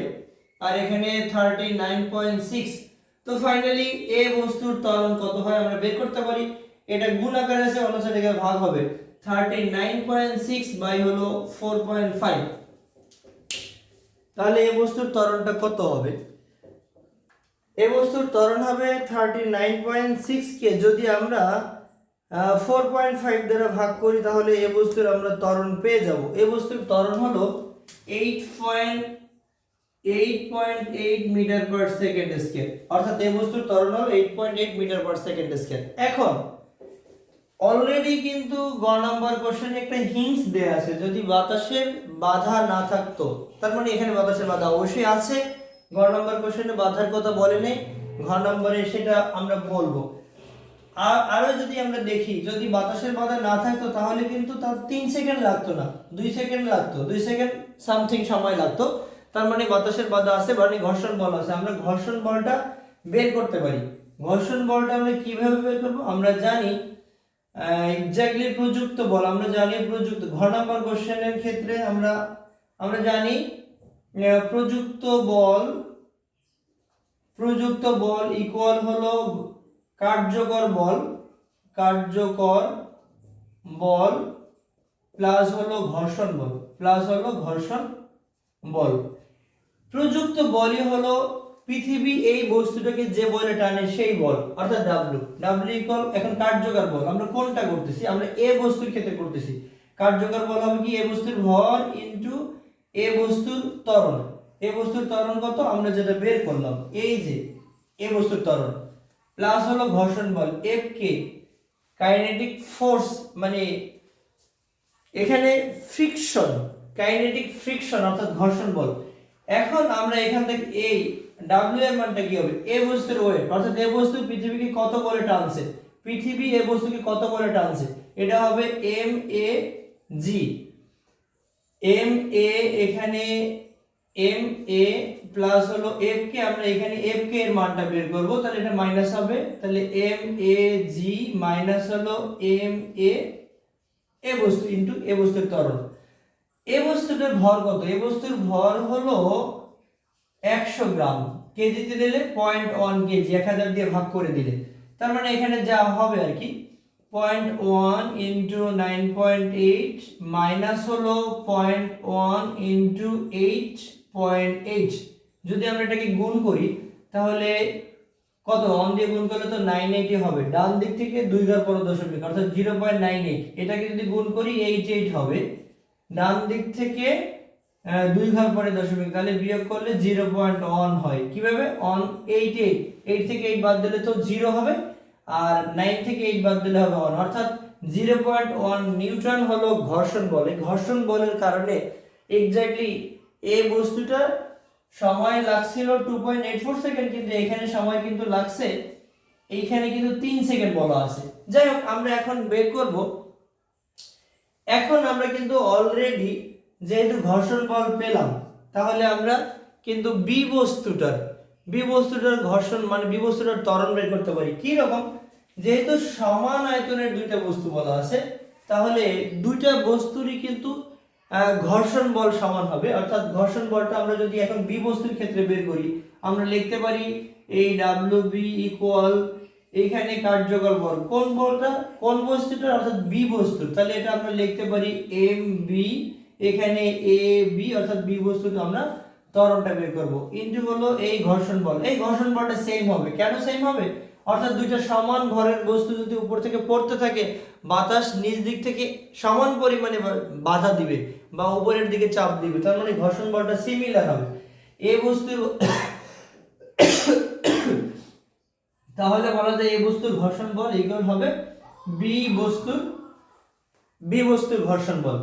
আর এখানে 39.6। তো ফাইনালি এ বস্তুর ত্বরণ কত হয় আমরা বের করতে পারি। এটা গুণ আকারে আছে, অন্য সাইডে ভাগ হবে, 39.6 বাই হলো 4.5। তাহলে এ বস্তুর ত্বরণটা কত হবে? এ বস্তুর ত্বরণ হবে 39.6 কে যদি আমরা 4.5 দ্বারা ভাগ করি তাহলে এ বস্তুর আমরা ত্বরণ পেয়ে যাব। এ বস্তুর ত্বরণ হলো 8.8 মিটার পার সেকেন্ড স্কয়ার, অর্থাৎ এ বস্তুর ত্বরণ হলো 8.8 মিটার পার সেকেন্ড স্কয়ার। এখন অলরেডি কিন্তু গ নাম্বার কোশ্চেনে একটা হিন্টস দেয়া আছে, যদি বাতাসের বাধা না থাকতো, তার মানে এখানে বাতাসের বাধা অবশ্যই আছে। গ নাম্বার কোশ্চেনে বাধার কথা বলে নেই, ঘ নম্বরে সেটা আমরা বলবো। আরো যদি আমরা দেখি, যদি বাতাসের বাধা না থাকতো তাহলে কিন্তু তার 3 সেকেন্ড লাগতো না, 2 সেকেন্ড লাগতো, 2 সেকেন্ড সামথিং সময় লাগতো। তার মানে বাতাসের বাধা আছে, মানে ঘর্ষণ বল আছে। আমরা ঘর্ষণ বলটা বের করতে পারি। ঘর্ষণ বলটা আমরা কিভাবে বের করব? আমরা জানি এক্স্যাক্টলি প্রযুক্ত বল, আমরা জানি প্রযুক্ত, ঘ নাম্বার কোশ্চেনের ক্ষেত্রে আমরা জানি প্রযুক্ত বল ইকুয়াল হলো কার্যকর বল প্লাস হলো ঘর্ষণ বল। প্রযুক্ত বলই হলো পৃথিবী এই বস্তুটাকে যে বলে টানে সেই বল, অর্থাৎ ডাব্লিউ ইকুয়াল। এখন কার্যকর বল আমরা কোনটা করতেছি? আমরা এ বস্তুর ক্ষেত্রে করতেছি। কার্যকর বল হবে কি? এ বস্তুর ভর ইনটু এ বস্তুর ত্বরণ। এ বস্তুর ত্বরণ কত আমরা যেটা বের করলাম, এই যে এ বস্তুর ত্বরণ, প্লাস হলো ঘর্ষণ বল এফ কে, কাইনেটিক ফোর্স, মানে এখানে ফ্রিকশন, কাইনেটিক ফ্রিকশন অর্থাৎ ঘর্ষণ বল। এখন আমরা এখান থেকে এই ডাব্লিউ এর মানটা কি হবে? এ বস্তুর ওয়েট, অর্থাৎ এ বস্তু পৃথিবীকে কত বলে টানছে, পৃথিবী এ বস্তুকে কত বলে টানছে, এটা হবে M A G. M A এখানে এম এ প্লাস হলো এফ কে, আমরা এখানে এফ কে এর মানটা বের করব, তাহলে এটা মাইনাস হবে, তাহলে এম এ জি মাইনাস হলো এম এ বস্তু ইনটু এ বস্তুর ত্বরণ। এ বস্তুটার ভর কত? এ বস্তুর ভর হলো 100 গ্রাম, কেজিতে দিলে 0.1 কেজি, 1000 দিয়ে ভাগ করে দিলে, তার মানে এখানে যা হবে আর কি 0.1 ইনটু 9.8 মাইনাস হলো 0.1 ইনটু 8.8। যদি আমরা এটাকে গুণ করি তাহলে কত? 1 দিয়ে গুণ করলে তো 980 হবে, ডান দিক থেকে 2 ঘর পর দশমিক, অর্থাৎ 0.98। এটাকে যদি গুণ করি 88 হবে, ডান দিক থেকে 2 ঘর পরে দশমিক, তাহলে বিয়োগ করলে 0.1 হয়। কিভাবে? 188, 8 থেকে 8 বাদ দিলে তো 0 হবে, আর 9 থেকে 8 বাদ দিলে হবে 1, অর্থাৎ 0.1 নিউটন হলো ঘর্ষণ বল। এই ঘর্ষণ বলের কারণে এক্স্যাক্টলি এই বস্তুটা সময় লাগছিল 2.84 সেকেন্ড, কিন্তু এখানে সময় কিন্তু লাগছে, এইখানে কিন্তু 3 সেকেন্ড বলা আছে। যাই হোক, আমরা এখন বের করব। এখন আমরা কিন্তু অলরেডি যেহেতু ঘর্ষণ বল পেলাম, তাহলে আমরা কিন্তু বি বস্তুটার ঘর্ষণ মানে বি বস্তুটার ত্বরণ বের করতে পারি। কি রকম? যেহেতু সমান আয়তনের দুইটা বস্তু বলা আছে, তাহলে দুইটা বস্তুরই কিন্তু ঘর্ষণ বল সমান হবে। অর্থাৎ ঘর্ষণ বলটা আমরা যদি এখন বি বস্তুর ক্ষেত্রে বের করি, আমরা লিখতে পারি এই WB ইকুয়াল এইখানে কার্যকর বল কোন বলটা, কোন বস্তুটার, অর্থাৎ বি বস্তুর। তাহলে এটা আমরা লিখতে পারি MB, এখানে AB অর্থাৎ বি বস্তুকে আমরা ত্বরণটা বের করব, ইনটু হলো এই ঘর্ষণ বল। এই ঘর্ষণ বলটা সেম হবে। কেন সেম হবে? অর্থাৎ দুইটা সমান ভরের বস্তু যদি উপর থেকে পড়তে থাকে, বাতাস নিচ দিক থেকে সমান পরিমাণে বাধা দিবে বা উপরের দিকে চাপ দিবে, তার মানে ঘর্ষণ বলটা সিমিলার হবে। এই বস্তুর তাহলে বলা যায় এই বস্তুর ঘর্ষণ বল ইকুয়াল হবে বি বস্তুর ঘর্ষণ বল।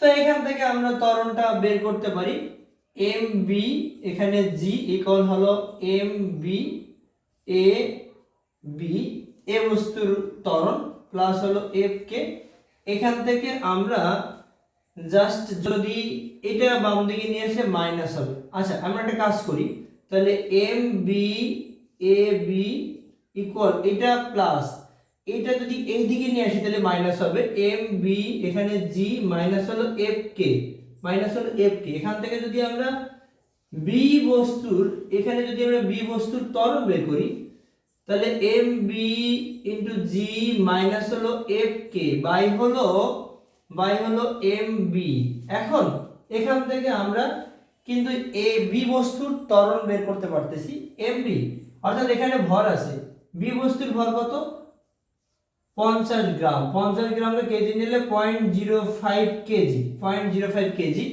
তো এখান থেকে আমরা ত্বরণটা বের করতে পারি। MB এখানে G ইকুয়াল হলো MB AB এ বস্তুর ত্বরণ প্লাস হলো FK। এখান থেকে আমরা জাস্ট যদি এটা বাম দিকে নিয়ে আসলে মাইনাস হবে। আচ্ছা, আমরা একটা কাজ করি, তাহলে MB AB ইকুয়াল এটা প্লাস এটা যদি এই দিকে নিয়ে আসি তাহলে মাইনাস হবে। MB এখানে G মাইনাস হলো FK, এখান থেকে যদি আমরা বি বস্তুর এখানে যদি আমরা বি বস্তুর ত্বরণ বের করি, তাহলে MB ইনটু G মাইনাস হলো FK বাই হলো MB। এখন এখান থেকে আমরা কিন্তু এ বি বস্তুর ত্বরণ বের করতে পারতেছি MB, অর্থাৎ এখানে ভর আছে, বি বস্তুর ভর কত? 50 গ্রাম। 50 গ্রামকে কেজি নিলে 0.05 কেজি, 0.05 কেজি।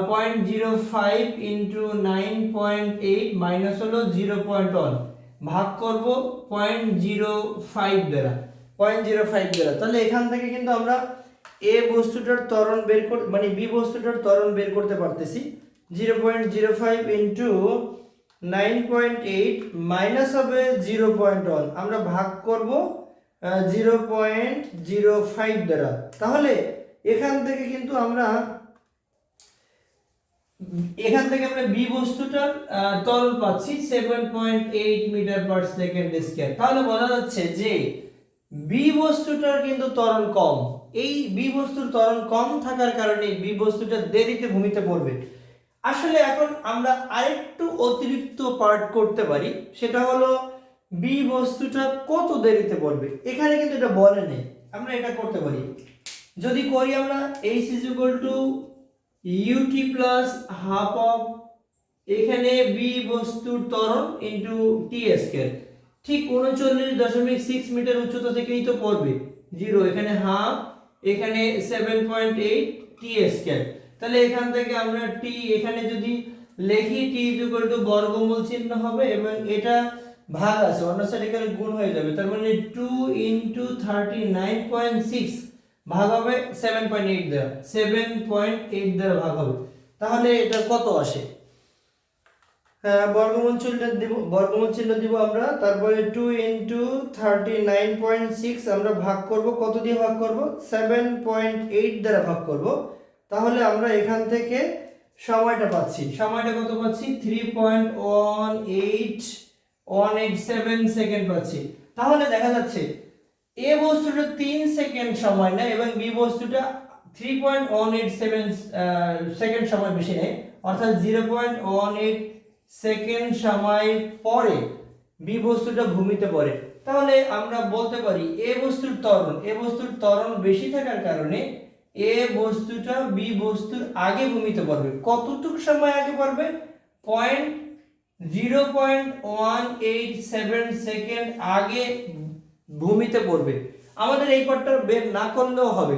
0.05 ইন্টু 9.8 মাইনাস হলো 0.1, ভাগ করব 0.05 দ্বারা, 0.05 দ্বারা। তাহলে এখান থেকে কিন্তু আমরা এ বস্তুটার ত্বরণ বের করতে মানে বি বস্তুটার ত্বরণ বের করতে পারতেছি। 0.05 ইন্টু 9.8 মাইনাস হবে 0.1, আমরা ভাগ করব 0.05 দ্বারা। তাহলে এখান থেকে কিন্তু আমরা বি বস্তুটার ত্বরণ পাচ্ছি 7.8 মিটার পার সেকেন্ড স্কয়ার। তাহলে বলা যাচ্ছে যে বি বস্তুটার কিন্তু ত্বরণ কম। এই বি বস্তুর ত্বরণ কম থাকার কারণে বি বস্তুটা দেরিতে ভূমিতে পড়বে। আসলে এখন আমরা আরেকটু অতিরিক্ত পার্ট করতে পারি, সেটা হলো বি বস্তুটা কত দেরিতে পড়বে। এখানে কিন্তু এটা বলে নেই, আমরা এটা করতে পারি। যদি করি আমরা h ut plus half of এখানে বি বস্তুর ত্বরণ ইনটু টি স্কয়ার, ঠিক 39.6 মিটার উচ্চতা থেকেই তো পড়বে 0, এখানে হাফ, এখানে 7.8 টি স্কয়ার। তাহলে এখান থেকে আমরা টি এখানে যদি লিখি টি বর্গমূল চিহ্ন হবে এবং এটা ভাগ আছে অন্য সাইডে গেলে গুণ হয়ে যাবে, তার মানে 2 ইনটু 39.6 ভাগ হবে 7.8 দ্বারা, 7.8 দ্বারা ভাগ হবে। তাহলে এটা কত আসে? বর্গমূল চিহ্ন দিব আমরা, তারপরে 2 ইনটু 39.6 আমরা ভাগ করব, কত দিয়ে ভাগ করব? 7.8 দ্বারা ভাগ করব। তাহলে আমরা এখান থেকে সময়টা পাচ্ছি, সময়টা কত পাচ্ছি? 3.187 সেকেন্ড পাচ্ছি। তাহলে দেখা যাচ্ছে এ বস্তুটা 3 সেকেন্ড সময় নেয় এবং বি বস্তুটা 3.187 সেকেন্ড সময় বেশি নেয়, অর্থাৎ 0.18 সেকেন্ড সময় পরে বি বস্তুটা ভূমিতে পড়ে। তাহলে আমরা বলতে পারি এ বস্তুর ত্বরণ বেশি থাকার কারণে এ বস্তুটা বি বস্তুর আগে ভূমিতে পড়বে। কতটুকু সময় আগে পড়বে? 0.187 সেকেন্ড আগে ভূমিতে পড়বে। আমাদের এই পার্টটা বের না করলেও হবে,